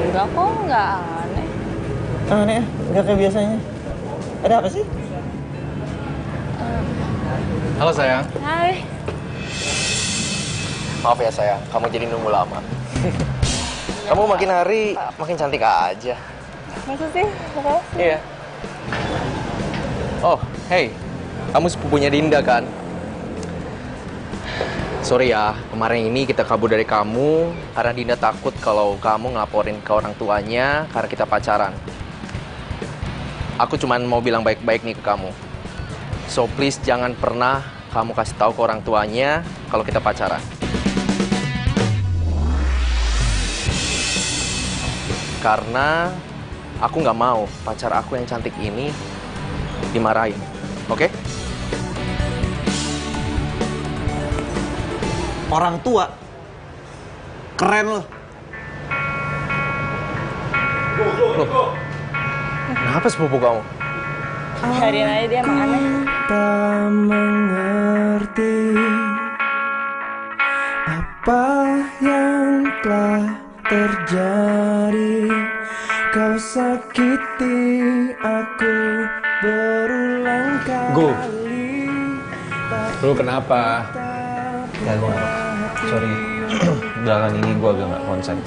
Enggak kok, nggak aneh. Aneh ya? Nggak kayak biasanya. Ada apa sih? Halo sayang. Hai. Maaf ya sayang, kamu jadi nunggu lama. Kamu makin hari makin cantik aja. Masa sih? Makasih. Iya. Oh, hey, kamu sepupunya Dinda kan? Sorry ya, kemarin ini kita kabur dari kamu karena Dinda takut kalau kamu ngelaporin ke orang tuanya karena kita pacaran. Aku cuman mau bilang baik-baik nih ke kamu. So please jangan pernah kamu kasih tahu ke orang tuanya kalau kita pacaran. Karena aku nggak mau pacar aku yang cantik ini dimarahin, oke? Orang tua? Keren loh. Loh, kenapa sepupu kamu? Biarin aja dia emang aneh. Tak mengerti apa yang telah terjadi. Kau sakiti aku berulang kali. Go. Lu kenapa? Ya gue gak sorry. Belakangan ini gue agak gak konsen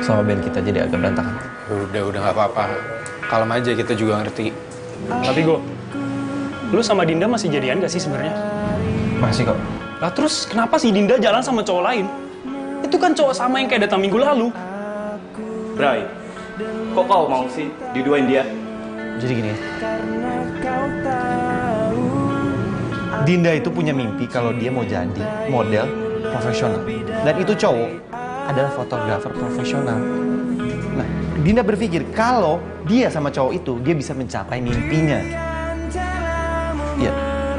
sama band kita, jadi agak berantakan. Udah gak apa-apa. Kalem aja, kita juga ngerti. Tapi Go, lu sama Dinda masih jadian gak sih sebenarnya? Masih kok. Lah terus kenapa sih Dinda jalan sama cowok lain? Itu kan cowok sama yang kayak datang minggu lalu. Bray, kok kau mau sih diduain dia? Jadi gini, Dinda itu punya mimpi kalau dia mau jadi model profesional. Dan itu cowok adalah fotografer profesional. Nah, Dinda berpikir kalau dia sama cowok itu, dia bisa mencapai mimpinya. Ya,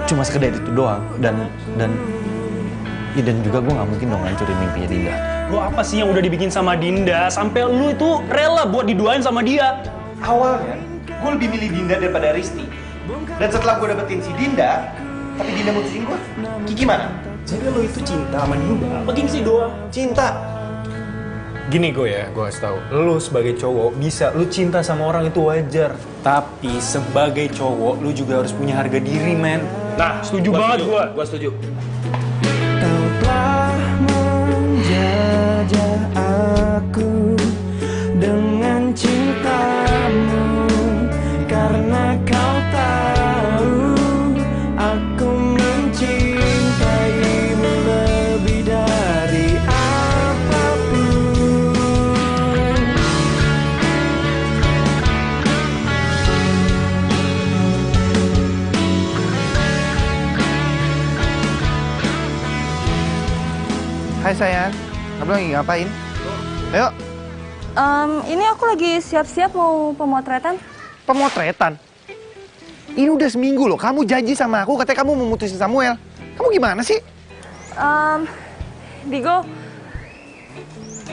cuma sekedar itu doang. Dan juga gue gak mungkin dong ngancurin mimpinya Dinda. Lo apa sih yang udah dibikin sama Dinda sampai lu itu rela buat diduain sama dia? Awalnya, gue lebih milih Dinda daripada Risti. Dan setelah gue dapetin si Dinda, tapi Dinda mutusin gue. Kiki mana? Jadi lo itu cinta sama Dinda? Apa gengsi doang? Cinta. Gini gue kasih tahu. Lu sebagai cowok bisa lu cinta sama orang itu wajar. Tapi sebagai cowok lu juga harus punya harga diri, men. Nah, setuju banget gue. Gue setuju. Kau telah menjajah aku dengan cintamu, karena kau tahu aku mencintaimu lebih dari apapun. Hai sayang, kamu lagi ngapain? Ayo. Ini aku lagi siap-siap mau pemotretan. Pemotretan? Ini udah seminggu loh, kamu janji sama aku katanya kamu mau mutusin Samuel. Kamu gimana sih? Digo,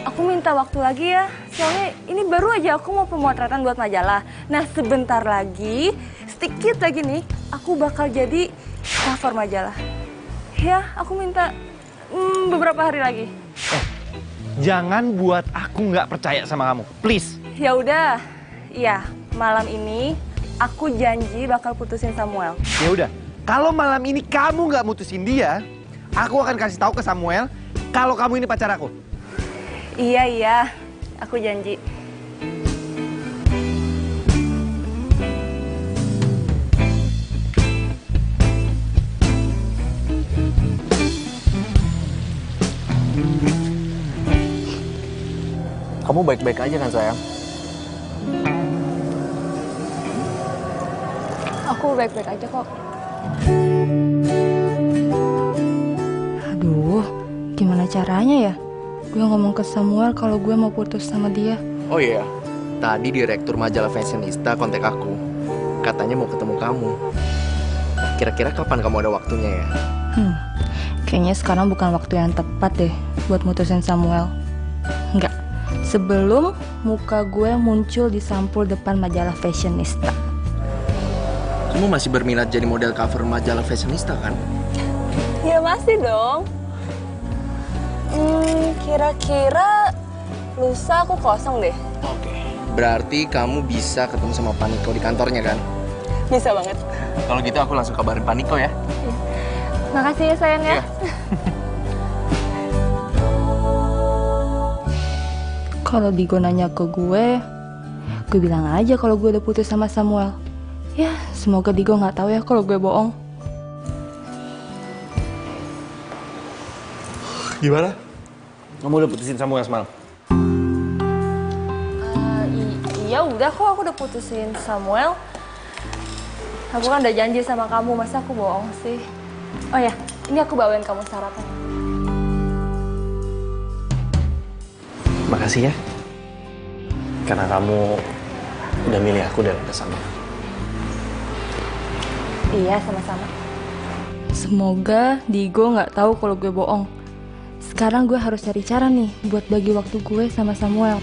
aku minta waktu lagi ya. Soalnya ini baru aja aku mau pemotretan buat majalah. Nah sebentar lagi, sedikit lagi nih, aku bakal jadi cover majalah. Ya, aku minta beberapa hari lagi. Jangan buat aku nggak percaya sama kamu, please. Ya udah, iya malam ini aku janji bakal putusin Samuel. Ya udah, kalau malam ini kamu nggak mutusin dia, aku akan kasih tahu ke Samuel kalau kamu ini pacar aku. Iya, aku janji. Kamu baik-baik aja kan sayang? Aku baik-baik aja kok. Aduh, gimana caranya ya? Gue ngomong ke Samuel kalau gue mau putus sama dia. Oh iya, tadi direktur majalah Fashionista kontak aku. Katanya mau ketemu kamu. Kira-kira kapan kamu ada waktunya ya? Kayaknya sekarang bukan waktu yang tepat deh buat mutusin Samuel. Enggak, sebelum muka gue muncul di sampul depan majalah Fashionista. Kamu masih berminat jadi model cover majalah Fashionista kan? Ya masih dong. Kira-kira lusa aku kosong deh. Oke. Berarti kamu bisa ketemu sama Paniko di kantornya kan? Bisa banget. Kalau gitu aku langsung kabarin Paniko ya. Makasih ya sayang ya. Kalau Digo nanya ke gue bilang aja kalau gue udah putus sama Samuel. Ya, semoga Digo nggak tahu ya kalau gue bohong. Gimana? Kamu udah putusin Samuel semalam? Iya udah kok, aku udah putusin Samuel. Aku kan udah janji sama kamu, masa aku bohong sih? Oh ya, ini aku bawain kamu sarapan. Makasih ya. Karena kamu udah milih aku dan bersama. Iya, sama-sama. Semoga Digo nggak tahu kalau gue bohong. Sekarang gue harus cari cara nih buat bagi waktu gue sama Samuel.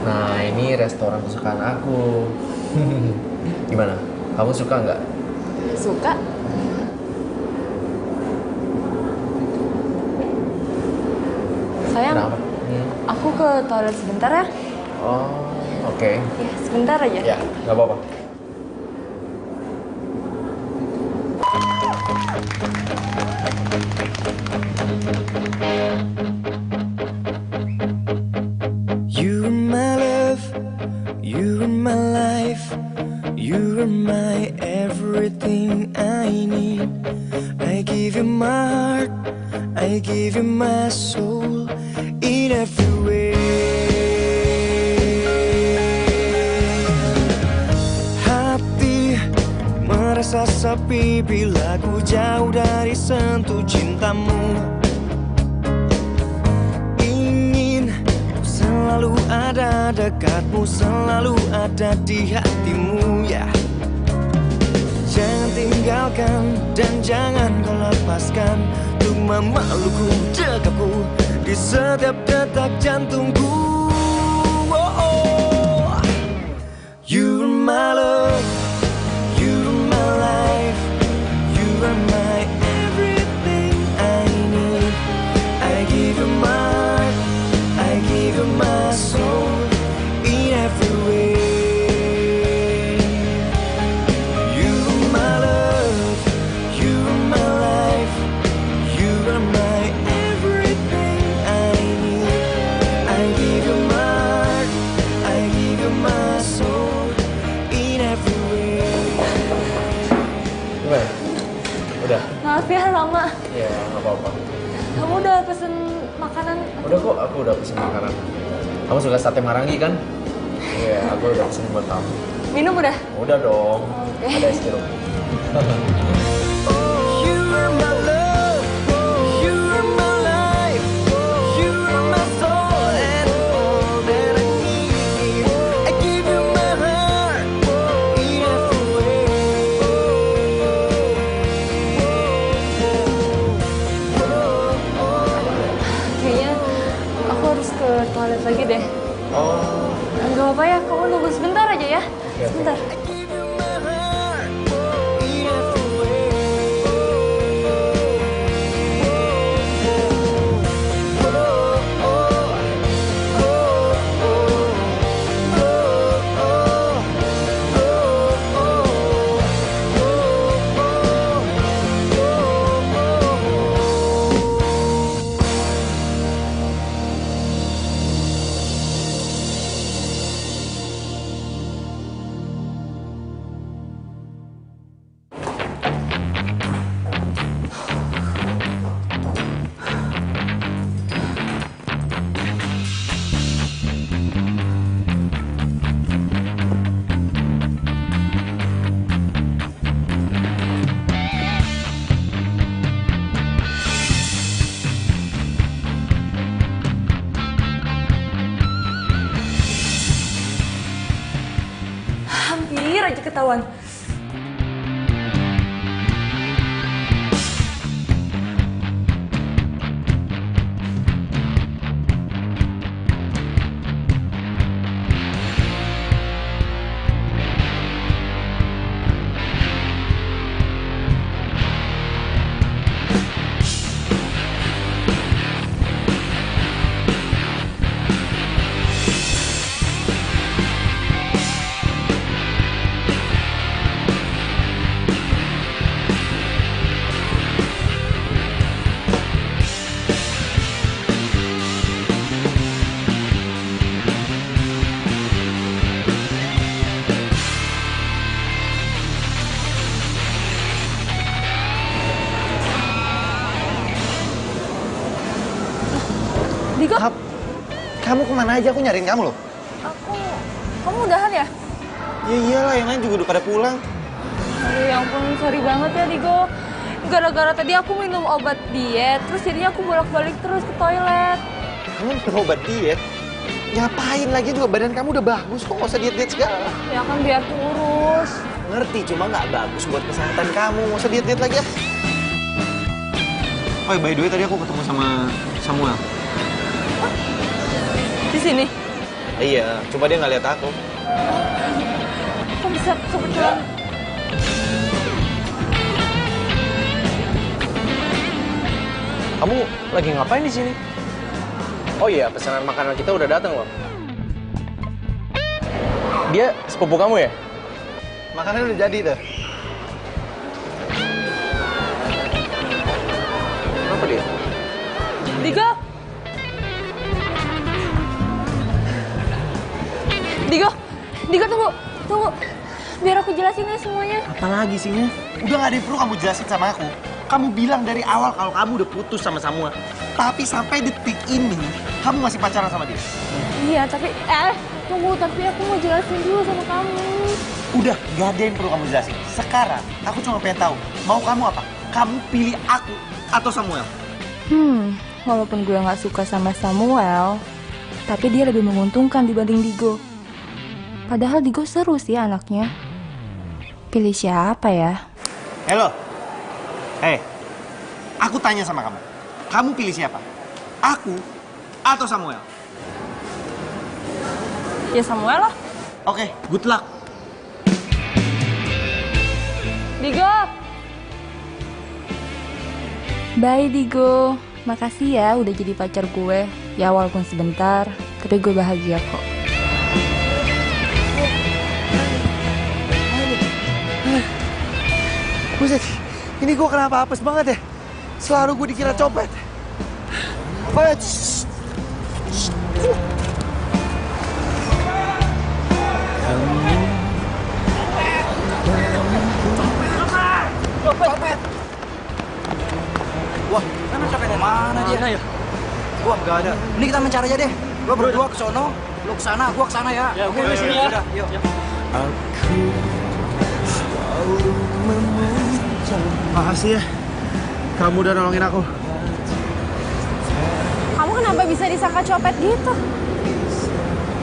Nah, ini restoran kesukaan aku. Gimana? Kamu suka nggak? Suka? Sayang, Kenapa? aku ke toilet sebentar ya. Oh, oke. Ya, sebentar aja. Ya, nggak apa-apa. You are my love, you are my life, you are my everything I need. I give you my heart, I give you my soul in every way. Hati merasa sepi bila ku jauh dari sentuh cintamu. Selalu ada dekatmu, selalu ada di hatimu ya. Jangan tinggalkan dan jangan kau lepaskan untuk memelukku, dekapku di setiap detak jantungku. Oh, oh. You are my love, you are my life, you are my everything I need. I give you my heart, I give you my soul in every way. You are my love, you are my life, you are my everything I need. I give you my heart, I give you my soul in every way. Gimana? Udah? Maaf ya lama. Ya, nggak apa-apa. Kamu udah pesen makanan? Udah kok, aku udah pesen makanan. Kamu suka sate marangi kan? Iya, aku udah pesen buat kamu. Minum udah? Udah dong. Oke. Ada es jeruk. You are my love, you are my life, you are my soul and all that I need. I give you my heart in every way. Kayaknya aku harus ke toilet lagi deh. Oh. Enggak apa-apa ya, kamu nunggu sebentar aja ya. Oke. Sebentar. I give you my heart. ketahuan. Digo? Kamu kemana aja? Aku nyariin kamu loh. Kamu udahan ya? Ya iyalah, yang lain juga udah pada pulang. Aduh ya ampun, sorry banget ya Digo. Gara-gara tadi aku minum obat diet, terus jadinya aku bolak-balik terus ke toilet. Kamu minum obat diet? Ngapain lagi juga, badan kamu udah bagus kok, nggak usah diet-diet segala. Ya kan biar kurus. Ngerti, cuma nggak bagus buat kesehatan kamu, nggak usah diet-diet lagi ya. Oh, by the way, tadi aku ketemu sama Samuel. Di sini? Iya, cuma dia nggak lihat aku. Kok bisa kebetulan? Kamu lagi ngapain di sini? Oh iya, pesanan makanan kita udah datang loh. Dia sepupu kamu ya? Makanan udah jadi tuh. Apa dia? Digo! Digo tunggu. Biar aku jelasin ya semuanya. Apalagi sih, udah nggak ada yang perlu kamu jelasin sama aku. Kamu bilang dari awal kalau kamu udah putus sama Samuel. Tapi sampai detik ini, kamu masih pacaran sama dia. Iya, tapi tunggu, tapi aku mau jelasin dulu sama kamu. Udah, gak ada yang perlu kamu jelasin. Sekarang, aku cuma pengen tahu, mau kamu apa? Kamu pilih aku atau Samuel? Walaupun gue nggak suka sama Samuel, tapi dia lebih menguntungkan dibanding Digo. Padahal Digo seru sih anaknya. Pilih siapa ya? Halo. Aku tanya sama kamu. Kamu pilih siapa? Aku atau Samuel? Ya Samuel lah. Oke, good luck. Digo! Bye Digo. Makasih ya udah jadi pacar gue. Ya walaupun sebentar, tapi gue bahagia kok. Buset, ini gue kenapa apes banget ya? Selalu gue dikira copet. Copet! Wah, mana copetnya? Mana dia? Ya? Wah, nggak ada. Ini kita mencari aja deh. Lo berdua ke sono, lo ke sana, gua ke sana ya. Ya, oke, sini ya. Udah, yuk. Makasih ya, kamu udah nolongin aku. Kamu kenapa bisa disangka copet gitu?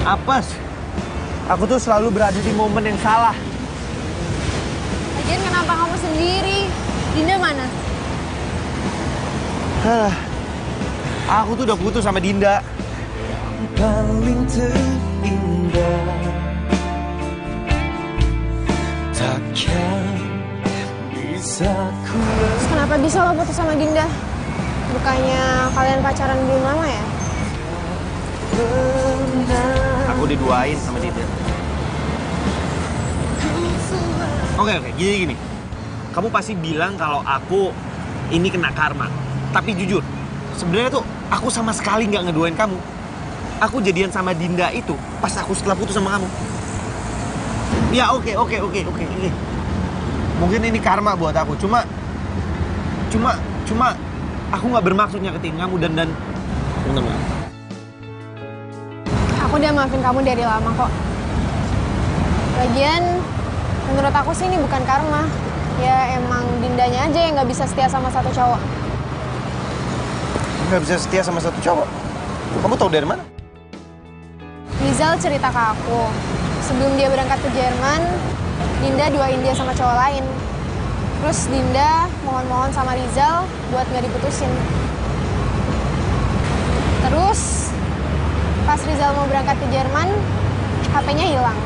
Apes. Aku tuh selalu berada di momen yang salah. Lagian kenapa kamu sendiri? Dinda mana? Aku tuh udah putus sama Dinda. Paling terindah takkan bisa ku. Terus kenapa bisa lo putus sama Dinda? Bukannya kalian pacaran belum lama ya? Aku diduain sama Dinda. Oke, gini. Kamu pasti bilang kalau aku ini kena karma. Tapi jujur, sebenarnya tuh aku sama sekali nggak ngeduain kamu. Aku jadian sama Dinda itu pas aku setelah putus sama kamu. Ya oke. Mungkin ini karma buat aku. Cuma aku nggak bermaksud nyakitin kamu dan bener. Aku udah maafin kamu dari lama kok. Lagian, menurut aku sih ini bukan karma. Ya emang Dindanya aja yang nggak bisa setia sama satu cowok. Nggak bisa setia sama satu cowok? Kamu tahu dari mana? Rizal cerita ke aku, sebelum dia berangkat ke Jerman, Dinda duain dia sama cowok lain. Terus Dinda mohon-mohon sama Rizal buat nggak diputusin. Terus pas Rizal mau berangkat ke Jerman, HP-nya hilang.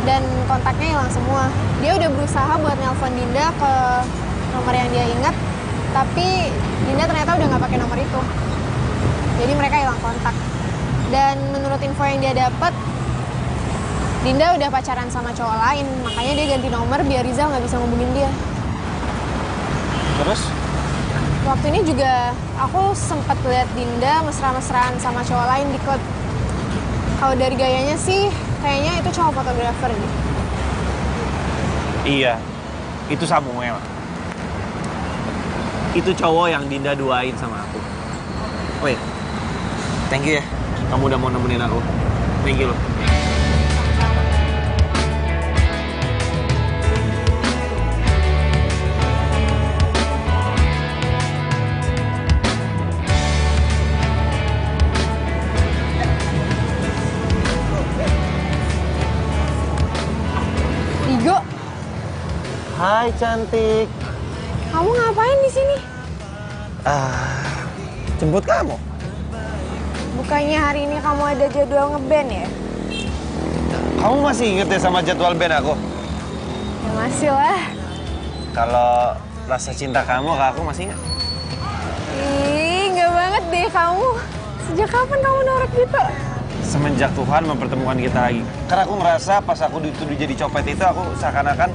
Dan kontaknya hilang semua. Dia udah berusaha buat nelpon Dinda ke nomor yang dia ingat, tapi Dinda ternyata udah nggak pakai nomor itu. Jadi mereka hilang kontak. Dan menurut info yang dia dapat, Dinda udah pacaran sama cowok lain, makanya dia ganti nomor biar Rizal nggak bisa ngubungin dia. Terus? Waktu ini juga aku sempat lihat Dinda mesra-mesraan sama cowok lain di klub. Kalau dari gayanya sih, kayaknya itu cowok fotografer gitu. Iya, itu Samuel. Itu cowok yang Dinda duain sama aku. Oh iya, thank you ya. Kamu udah mau nemenin aku. Thank you loh. Digo, Hai cantik. kamu ngapain di sini? Jemput kamu. Bukannya hari ini kamu ada jadwal ngeband ya? Kamu masih inget ya sama jadwal band aku? Ya masih lah. Kalau rasa cinta kamu ke aku masih inget? Ih, nggak banget deh kamu. Sejak kapan kamu norak gitu? Semenjak Tuhan mempertemukan kita lagi. Karena aku ngerasa pas aku dituduh jadi copet itu, aku seakan-akan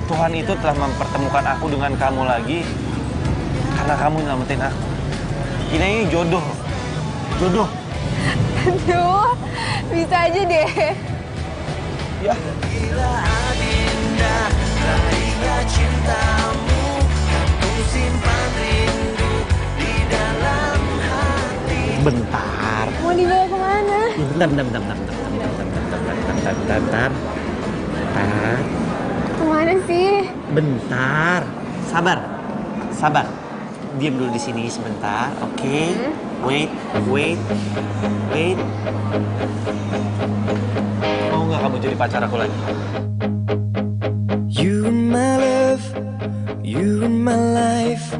Tuhan itu telah mempertemukan aku dengan kamu lagi. Karena kamu nyelamatin aku. Ini jodoh. Jodoh. Aduh, bisa aja deh. Ya. Gila adinda, raihnya cintamu, ku simpan rindu di dalam hati. Bentar. Mau dibawa kemana? Bentar. Kemana sih? Bentar. Sabar. Diam dulu di sini sebentar, oke? Wait. Mau nggak kamu jadi pacar aku lagi? You are my love, you are my life,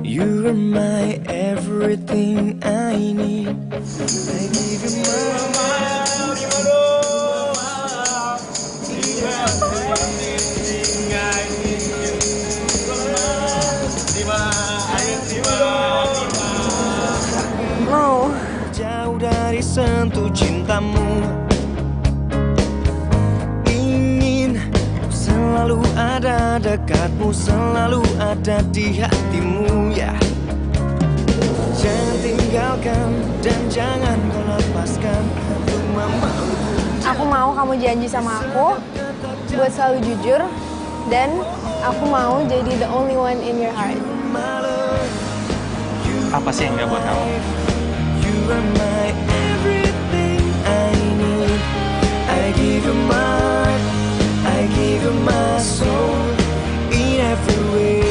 you are my everything I need. I give you my Mau. Jauh dari sentuh cintamu, ingin selalu ada dekatmu, selalu ada di hatimu ya. Jangan tinggalkan dan jangan kau lepaskan untuk memelukku. Aku mau kamu janji sama aku buat selalu jujur, dan aku mau jadi the only one in your heart. Apa sih yang nggak buat kamu? You are my everything I need. I give you my heart, I give you my soul in every way.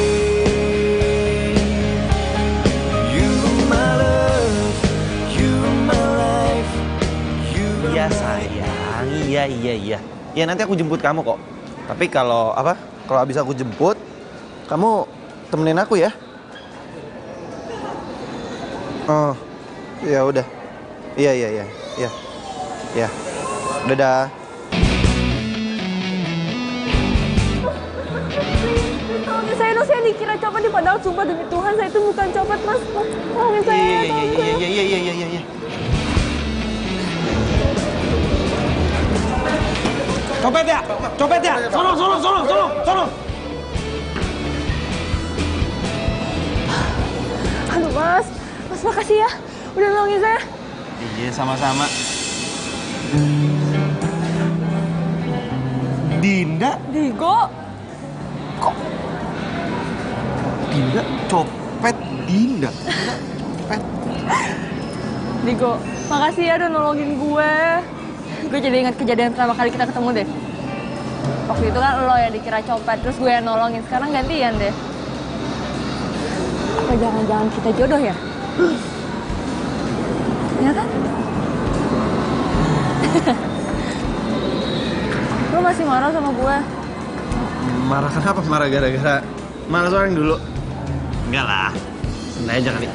You are my love, you are my life. Iya sayang, iya. Ya nanti aku jemput kamu kok. Tapi kalau abis aku jemput, kamu temenin aku ya. Oh, ya udah. Iya. Dadah. Saya dikira copet nih, padahal sumpah demi Tuhan saya itu bukan copet, Mas. Tolongin saya. Iya. Copet ya. Sono. Aduh, Mas makasih ya udah nolongin saya. Iya, sama-sama. Dinda? Digo? Kok? Dinda? Copet Dinda? Copet? Digo, makasih ya udah nolongin gue. Gue jadi ingat kejadian pertama kali kita ketemu deh. Waktu itu kan lo yang dikira copet, terus gue yang nolongin. Sekarang gantian deh. Apa jangan-jangan kita jodoh ya? Ya kan? Lo masih marah sama gue? Marah kenapa? Marah gara-gara malas orang dulu? Enggak lah, santai aja kali.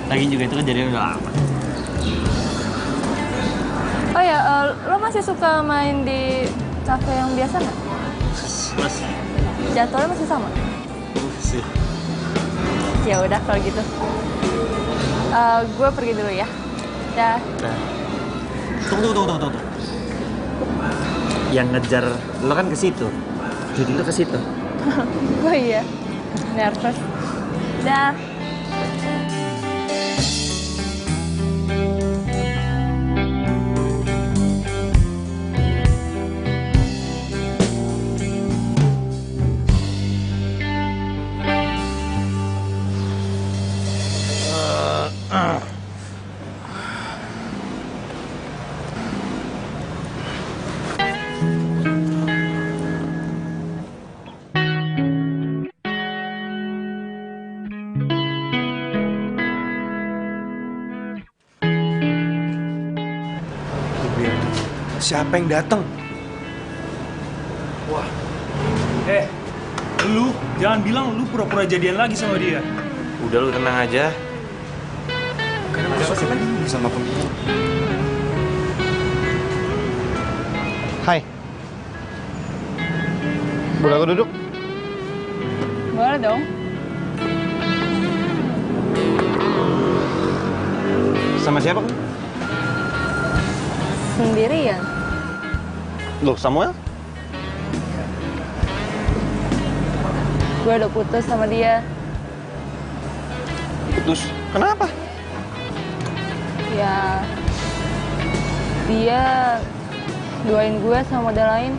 Lagi juga itu kejadian udah lama. Oh ya, lo masih suka main di cafe yang biasa nggak? Masih. Jadwalnya masih sama? Masih. Ya udah kalau gitu. Gue pergi dulu ya. Dah. Tunggu. Yang ngejar lo kan ke situ. Jadi lo ke situ. Oh iya. Nervous. Dah. Siapa yang datang? Wah. Lu jangan bilang lu pura-pura jadian lagi sama dia. Udah lu tenang aja. Karena ada apa sih lagi sama pemimpin? Hai. Boleh aku duduk? Boleh dong. Sama siapa kan? Sendirian. Loh, Samuel? Gue udah putus sama dia. Putus? Kenapa? Ya, dia duain gue sama model lain.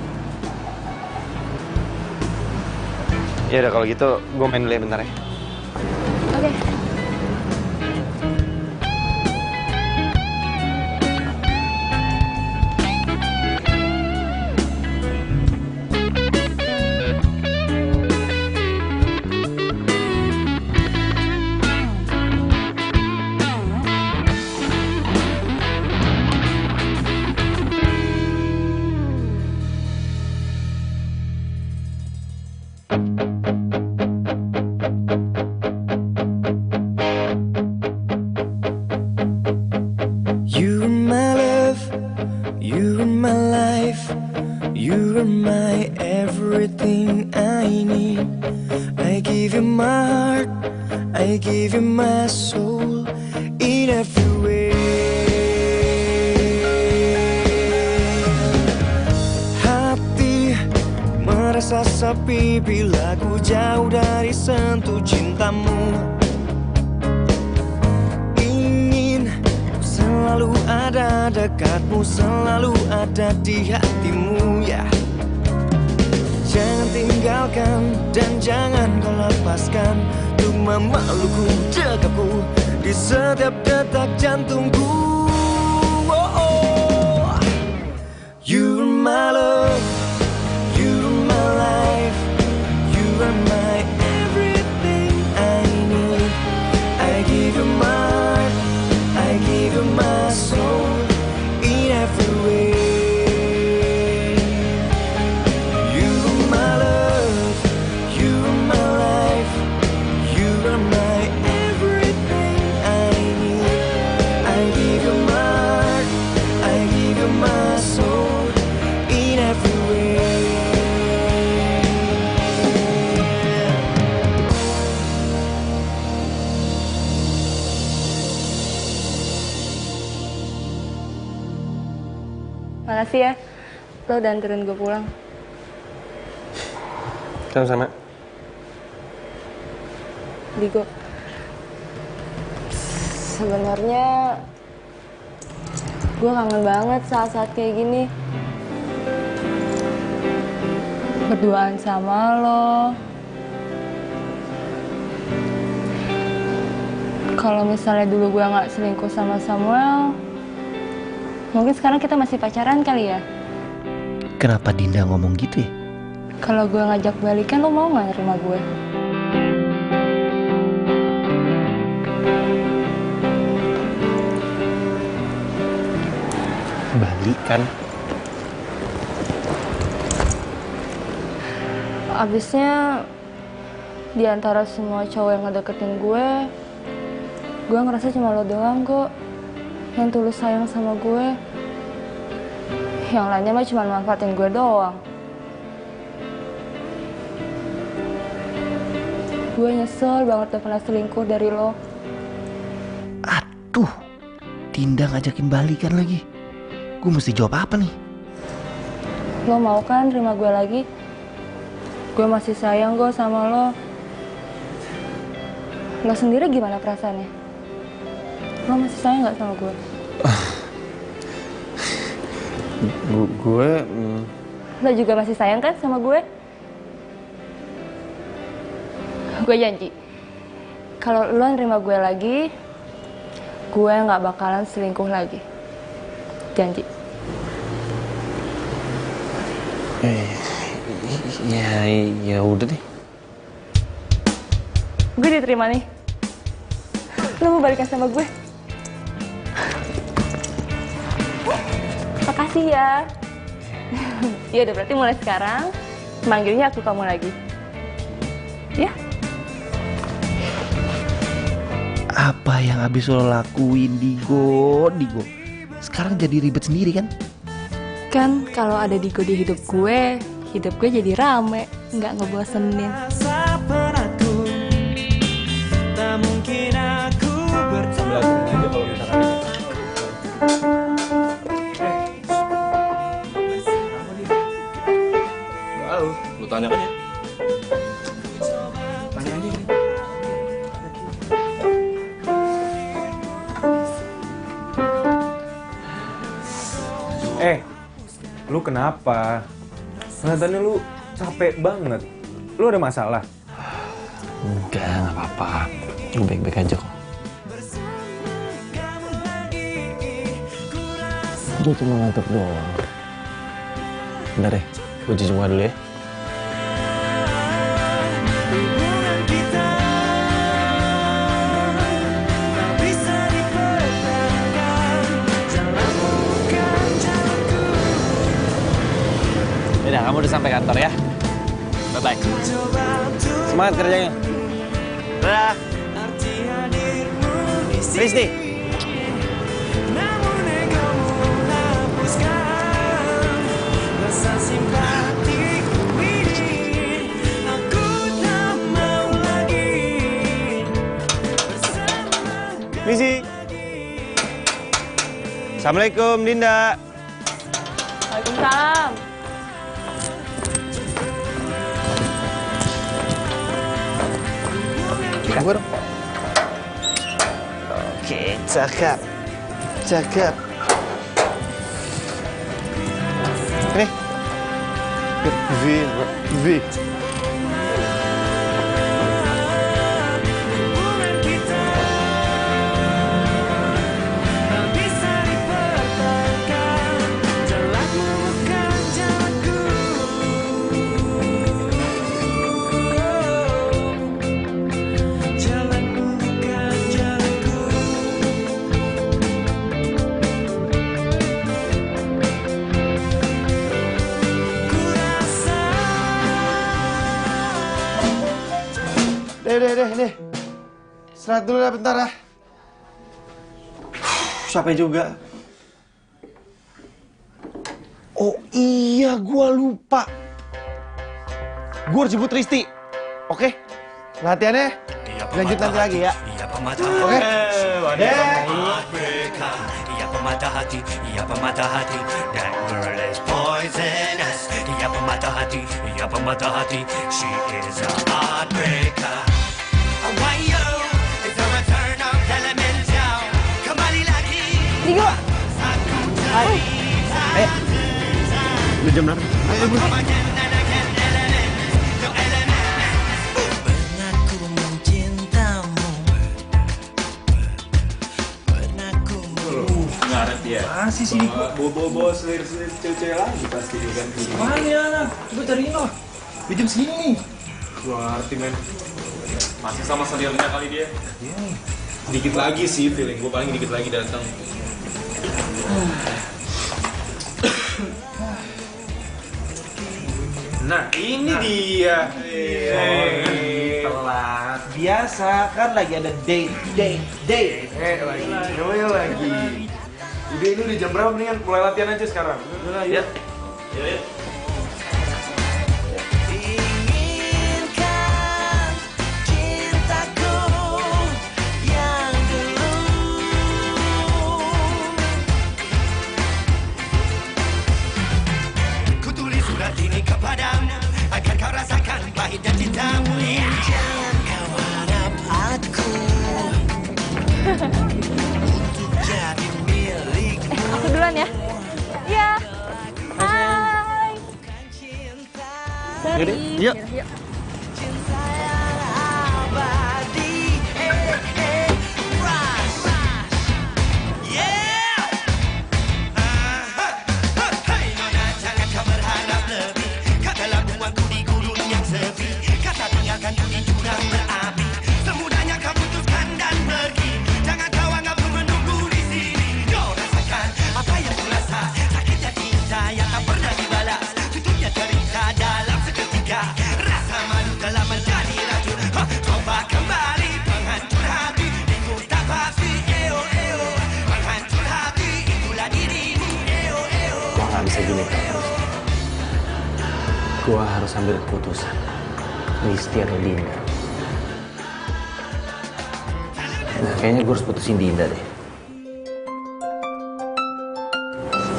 Ya udah kalau gitu, gue main dulu ya bentar ya. Oke. You are my love, you are my life, you are my everything I need. I give you my heart, I give you my soul in every way. Hati merasa sepi bila ku jauh dari sentuh cintamu. Selalu ada dekatmu, selalu ada di hatimu ya. Jangan tinggalkan dan jangan kau lepaskan untuk memelukku, dekapku di setiap detak jantungku. Oh, oh. You are my love, you are my life, you are my everything I need. I give you my heart, I give you my soul in every way. You are my love, you are my life, you are my everything I need. I give you my heart, I give you my soul in every way. Makasih ya, lo udah anterin gue pulang. Sama-sama. Digo, sebenarnya gue kangen banget saat-saat kayak gini. Berduaan sama lo. Kalau misalnya dulu gue nggak selingkuh sama Samuel, mungkin sekarang kita masih pacaran kali ya? Kenapa Dinda ngomong gitu ya? Kalau gue ngajak balikan, lo mau nggak nerima gue? Balikan? Abisnya di antara semua cowok yang ngedeketin gue ngerasa cuma lo doang kok yang tulus sayang sama gue. Yang lainnya mah cuma manfaatin gue doang. Gue nyesel banget udah pernah selingkuh dari lo. Aduh, Dinda ngajakin balikan lagi. Gue mesti jawab apa nih? Lo mau kan terima gue lagi? Gue masih sayang kok sama lo. Lo sendiri gimana perasaannya? Lo masih sayang gak sama gue? Lo juga masih sayang kan sama gue? Gue janji, kalau lo nerima gue lagi, gue gak bakalan selingkuh lagi. Janji. Ya udah deh. Gue diterima nih. Lo mau balikan sama gue? Makasih ya. Ya udah, berarti mulai sekarang manggilnya aku kamu lagi. Ya? Apa yang habis lo lakuin, Digo? Sekarang jadi ribet sendiri kan? Kan kalau ada Digo di hidup gue jadi rame, nggak ngebosenin. Tak mungkin aku bertemu. Lu tanya aja. Tanya aja. Lu kenapa? Kelihatannya lu capek banget. Lu ada masalah? Enggak apa-apa. Gue baik-baik aja kok. Gue cuma ngantuk doang. Bentar deh, gue cuci muka dulu ya. Udah, kamu udah sampai kantor ya. Bye-bye. Semangat kerjanya. Dadah. Risti. Misi. Assalamualaikum, Dinda. Waalaikumsalam. Gue dong. Oke, cakep. Cakep. Ini. V. Deh. Istirahat dulu ya bentar ya. Capek juga. Oh iya, gua lupa. Gua harus jemput Risti. Oke? Latihannya lanjut nanti lagi ya. Oke? Ia pemata hati. That girl is poisonous. Ia pemata hati. She is a heartbreaker. Digo. Ayo. Udah jam berapa? Ayo, Bu. Ngaret ya. Masih sih. Bawa selir-selir cewek-cewek lagi pasti dia kan. Mana? Coba cariin loh. Di jam segini nih. Gua ngerti, men. Masih sama selirnya kali dia. Dikit lagi sih feeling gue, paling dikit lagi datang. Nah, ini dia. Telat. Biasa kan lagi ada date. Lagi. Udah ini udah jam berapa, mendingan mulai latihan aja sekarang. Udah, yuk. Yuk. Agar kau rasakan pahit dan cintamu. Jangan kau harap aku untuk jadi milikmu. Aku duluan ya. Iya. Hai. Yaudah, yuk. Cinta yang abadi. Rush. Yeah. Hey nona, jangan kau berharap lebih. Katalah buangku di gurun yang sepi. Kata tinggalkan ku di jurang berapi. Semudahnya kau putuskan dan pergi. Jangan kau anggap ku menunggu di sini. Kau rasakan apa yang ku rasa. Sakitnya cinta yang tak pernah dibalas. Tutupnya cerita dalam seketika. Rasa malu telah menjadi racun. Coba kembali penghancur hati. Itu tak pasti. Penghancur hati itulah dirimu. Gua nggak bisa gini terus. Gua harus ambil keputusan. Listi atau Dinda. Nah, kayaknya gue harus putusin Dinda deh.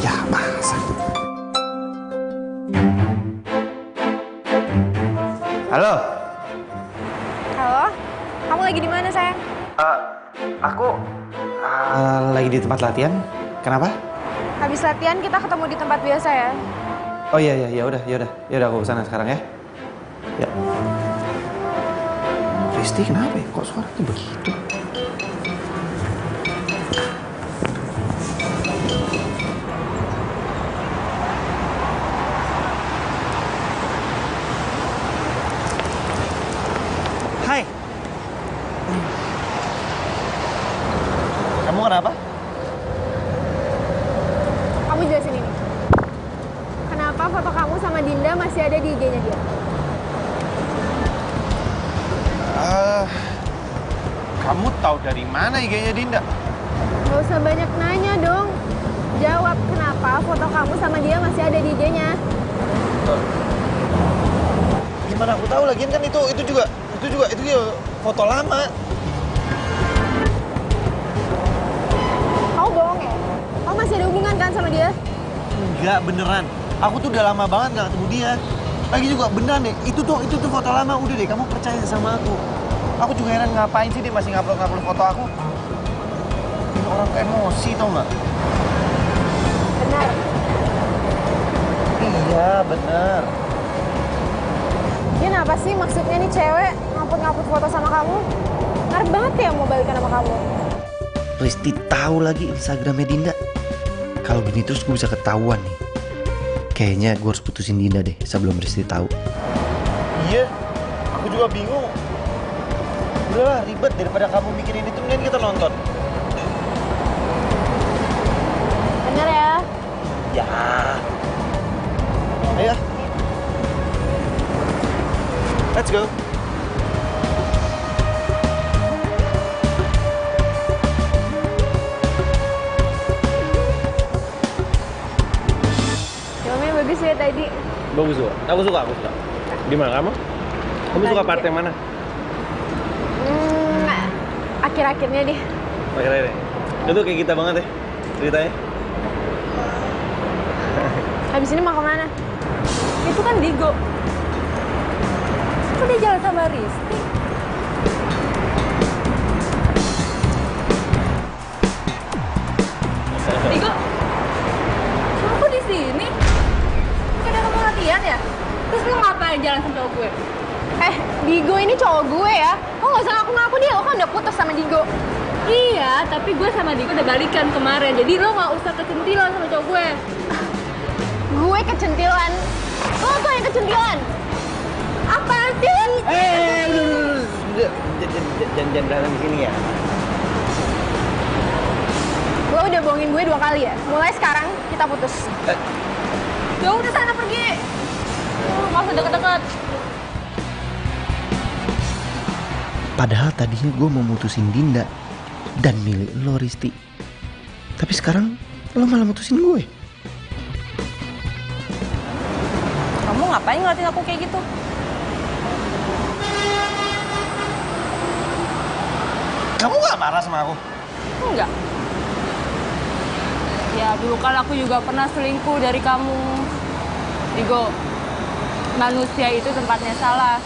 Ya, masa? Halo? Halo? Kamu lagi di mana, sayang? Aku lagi di tempat latihan. Kenapa? Habis latihan kita ketemu di tempat biasa ya. Oh iya, ya udah aku kesana sekarang ya. Ya. Risti kenapa ya? Kok suaranya begitu? Hai. Kamu kenapa? Kamu jelasin ini. Kenapa foto kamu sama Dinda masih ada di IG-nya dia? Kamu tahu dari mana IG-nya Dinda? Gak usah banyak nanya dong. Jawab kenapa foto kamu sama dia masih ada di IG-nya. Gimana aku tahu lagian kan itu juga foto lama. Kamu bohong ya? Kamu masih ada hubungan kan sama dia? Enggak, beneran. Aku tuh udah lama banget gak ketemu dia. Lagi juga beneran deh, itu tuh foto lama. Udah deh, kamu percaya sama aku. Aku juga heran ngapain sih dia masih ngupload foto aku. Ini orang emosi tau nggak? Benar. Iya, bener. Dia kenapa sih maksudnya nih cewek ngupload foto sama kamu? Ngarep banget ya mau balikan sama kamu. Risti tahu lagi Instagramnya Dinda. Kalau gini terus gue bisa ketahuan nih. Kayaknya gue harus putusin Dinda deh sebelum Risti tahu. Iya, aku juga bingung. Udahlah, ribet daripada kamu mikirin itu, mending kita nonton. Bener ya? Ya. Ayo. Let's go. Filmnya bagus ya tadi. Bagus juga. Aku suka. Gimana kamu? Kamu suka part yang mana? Akhir-akhirnya deh. Akhirnya deh. Itu kayak kita banget ya ceritanya. Habis ini mau kemana? Itu kan Digo. Kok dia jalan sama Risti? Digo, aku di sini. Bukan kamu latihan ya? Terus lu ngapain jalan sama cowok gue? Digo ini cowok gue ya. Lo gak usah ngaku-ngaku dia, lo kan udah putus sama Digo. Iya, tapi gue sama Digo udah balikan kemarin. Jadi lo gak usah kecentilan sama cowok gue. Gue kecentilan? Lo tuh yang kecentilan. Apaan sih? Jangan berantem di sini ya. Lo udah bohongin gue 2 kali ya. Mulai sekarang kita putus. Ya udah sana pergi. Gak nggak usah deket-deket. Padahal tadinya gue mau mutusin Dinda dan milih lo, Risti. Tapi sekarang lo malah mutusin gue. Kamu ngapain ngeliatin aku kayak gitu? Kamu gak marah sama aku? Enggak. Ya dulu kan aku juga pernah selingkuh dari kamu. Digo, manusia itu tempatnya salah.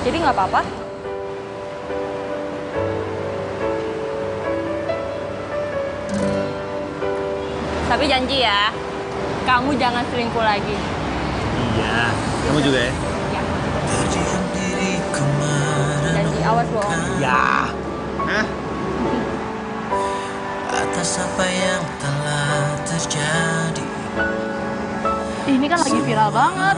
Jadi nggak apa-apa. Tapi janji ya, kamu jangan selingkuh lagi. Iya, kamu juga ya? Ya. Janji, awas bohong. Ya. Hah? Atas apa yang telah terjadi. Ini kan lagi viral banget.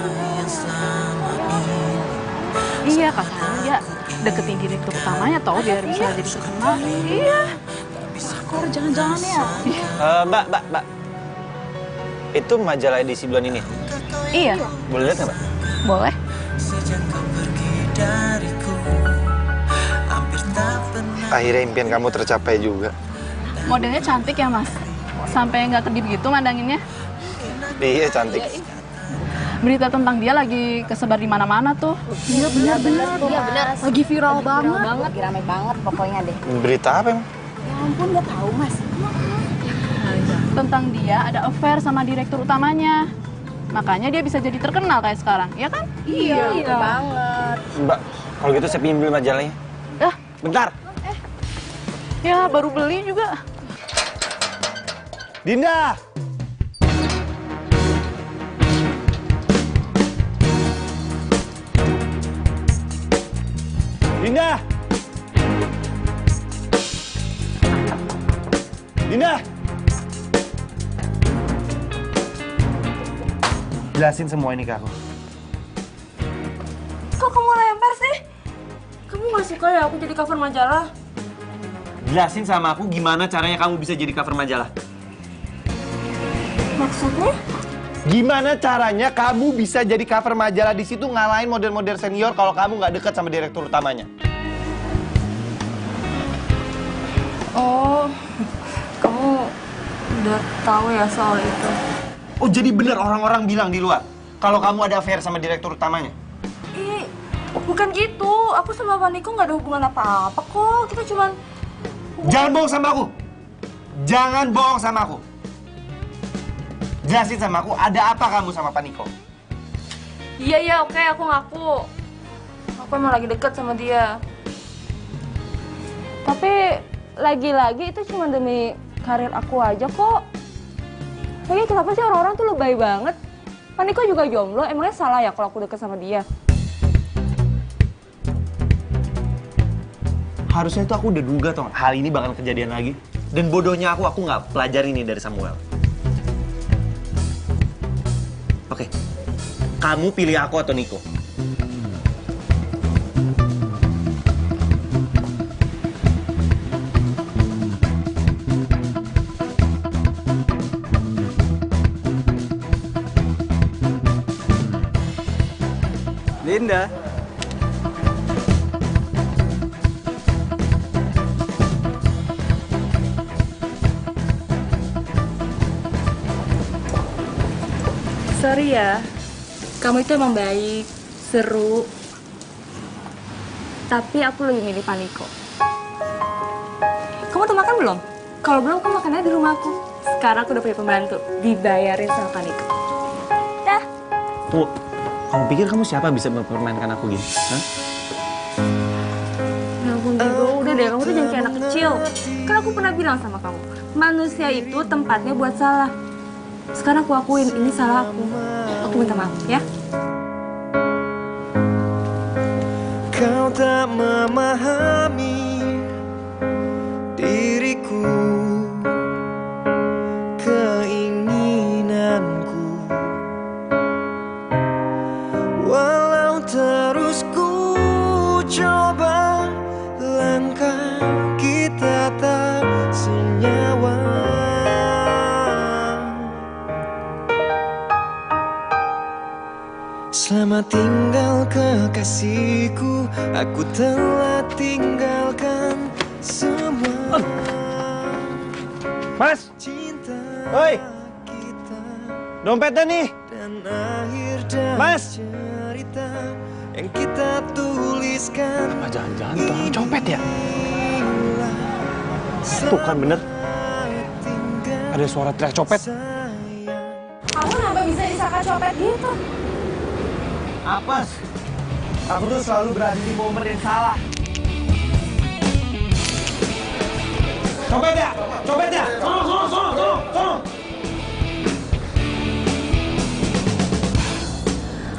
Iya, kakak dia deketin direktur utamanya tau biar bisa jadi terkenal. Iya. Kok jangan-jangan ya? Mbak. Itu majalah edisi bulan ini? Iya. Boleh lihat nggak, Mbak? Boleh. Akhirnya impian kamu tercapai juga. Modelnya cantik ya, Mas? Sampai nggak kedip gitu mandanginnya. Iya, cantik. Berita tentang dia lagi kesebar di mana-mana tuh. Iya benar. Iya benar. Lagi viral banget. Lagi rame banget pokoknya deh. Berita apa emang? Ya ampun, nggak tahu Mas. Tentang dia ada affair sama direktur utamanya. Makanya dia bisa jadi terkenal kayak sekarang, ya kan? Iya banget. Mbak, kalau gitu saya pinjam majalahnya. Bentar. Ya baru beli juga. Dinda! Dinda! Dinda! Jelasin semua ini ke aku. Kok kamu lempar sih? Kamu nggak suka ya aku jadi cover majalah? Jelasin sama aku gimana caranya kamu bisa jadi cover majalah. Maksudnya? Gimana caranya kamu bisa jadi cover majalah di situ ngalahin model-model senior kalau kamu nggak dekat sama direktur utamanya? Oh, kamu udah tahu ya soal itu? Oh, jadi bener orang-orang bilang di luar kalau kamu ada affair sama direktur utamanya? Ih, bukan gitu. Aku sama Pak Niko nggak ada hubungan apa-apa kok. Kita cuman... Jangan bohong sama aku. Jangan bohong sama aku. Jelasin sama aku, ada apa kamu sama Pak Niko? Iya, oke, aku ngaku. Aku emang lagi deket sama dia. Tapi lagi-lagi itu cuma demi karir aku aja kok. Lagi kenapa sih orang-orang tuh lebay banget? Pak Niko juga jomblo, emangnya salah ya kalau aku deket sama dia? Harusnya itu aku udah duga toh hal ini bakal kejadian lagi. Dan bodohnya aku nggak pelajari ini dari Samuel. Oke, kamu pilih aku atau Niko? Dinda. Sorry ya, kamu itu emang baik, seru. Tapi aku lebih milih Pak Niko. Kamu udah makan belum? Kalau belum, kamu makannya di rumah aku. Sekarang aku udah punya pembantu, dibayarin sama Pak Niko. Dah. Tuh, kamu pikir kamu siapa bisa mempermainkan aku gini? Hah? Ya ampun, Digo, udah deh, kamu tuh jangan kayak anak kecil. Kan aku pernah bilang sama kamu, manusia itu tempatnya buat salah. Sekarang aku akuin, ini salah aku. Aku minta maaf, ya? Kau tak memahami diriku, keinginanku. Walau terus ku coba, langkah kita tak senyawa. Selama kekasihku, aku telah tinggalkan semua. Mas! Oi! Dompetnya nih! Mas! Cerita yang kita tuliskan. Apa jangan-jangan tuh orang copet ya? Tuh kan bener. Ada suara teriak copet. Kamu kenapa bisa disangka copet gitu? Apes. Aku tuh selalu berada di momen yang salah. Copet ya! Copet ya! Sono!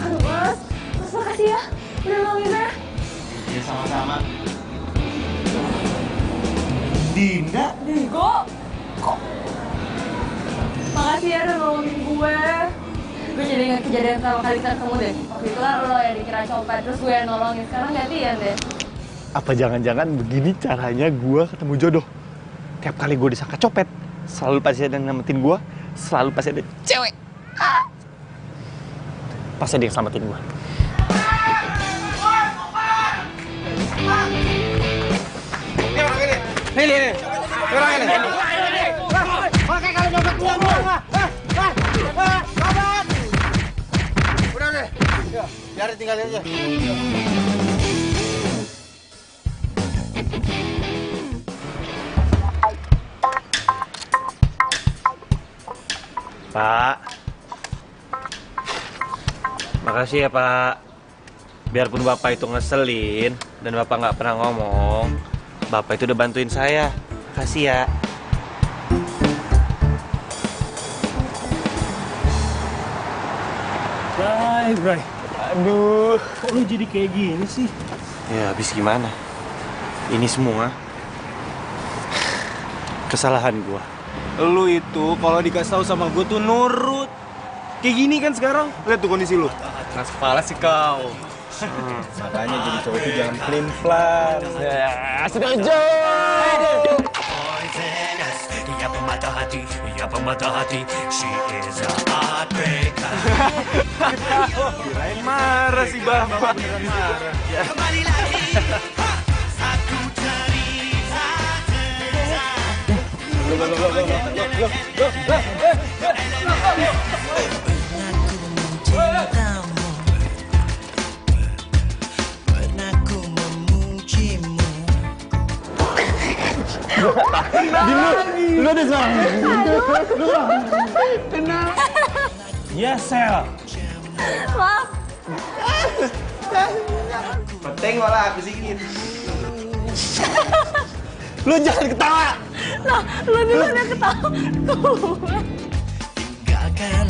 Aduh mas makasih ya udah nolongin saya. Ya sama-sama. Dinda? Digo? Kok? Makasih ya udah nolongin gue. Gue jadi ingat kejadian sama kali kamu deh. Waktu itu kan lo yang dikira copet, terus gue yang nolongin. Sekarang gantian deh. Apa jangan-jangan begini caranya gue ketemu jodoh? Tiap kali gue disangka copet, selalu pasti ada yang nyelamatin gue, selalu pasti ada cewek. Pasti ada yang selamatin gue. Ini orang ini. Ini. Orang ini. Oke, kalau nyopet gua. Sobat. Udah deh. Biar tinggalin aja. Pak, makasih ya Pak. Biarpun Bapak itu ngeselin dan Bapak nggak pernah ngomong, Bapak itu udah bantuin saya. Makasih ya. Bray. Aduh. Kok lu jadi kayak gini sih? Ya habis gimana? Ini semua kesalahan gua. Lu itu kalau dikasih tahu sama gue tuh nurut. Kayak gini kan sekarang. Lihat tuh kondisi lu. Keras kepala sih kau. Makanya jadi cowok itu jangan pelin-pelan. Ya, setuju. Dia pemata hati, she is a heartbreaker. Kirain marah sih Bapak. Beneran marah. Kembali lagi, aku cerita. Lu udah salah. Tenang. Yes, Sel. Maaf. Penting malah aku sedikit. Lu jangan ketawa. Nah, lu dulu yang ketawa. Tinggalkan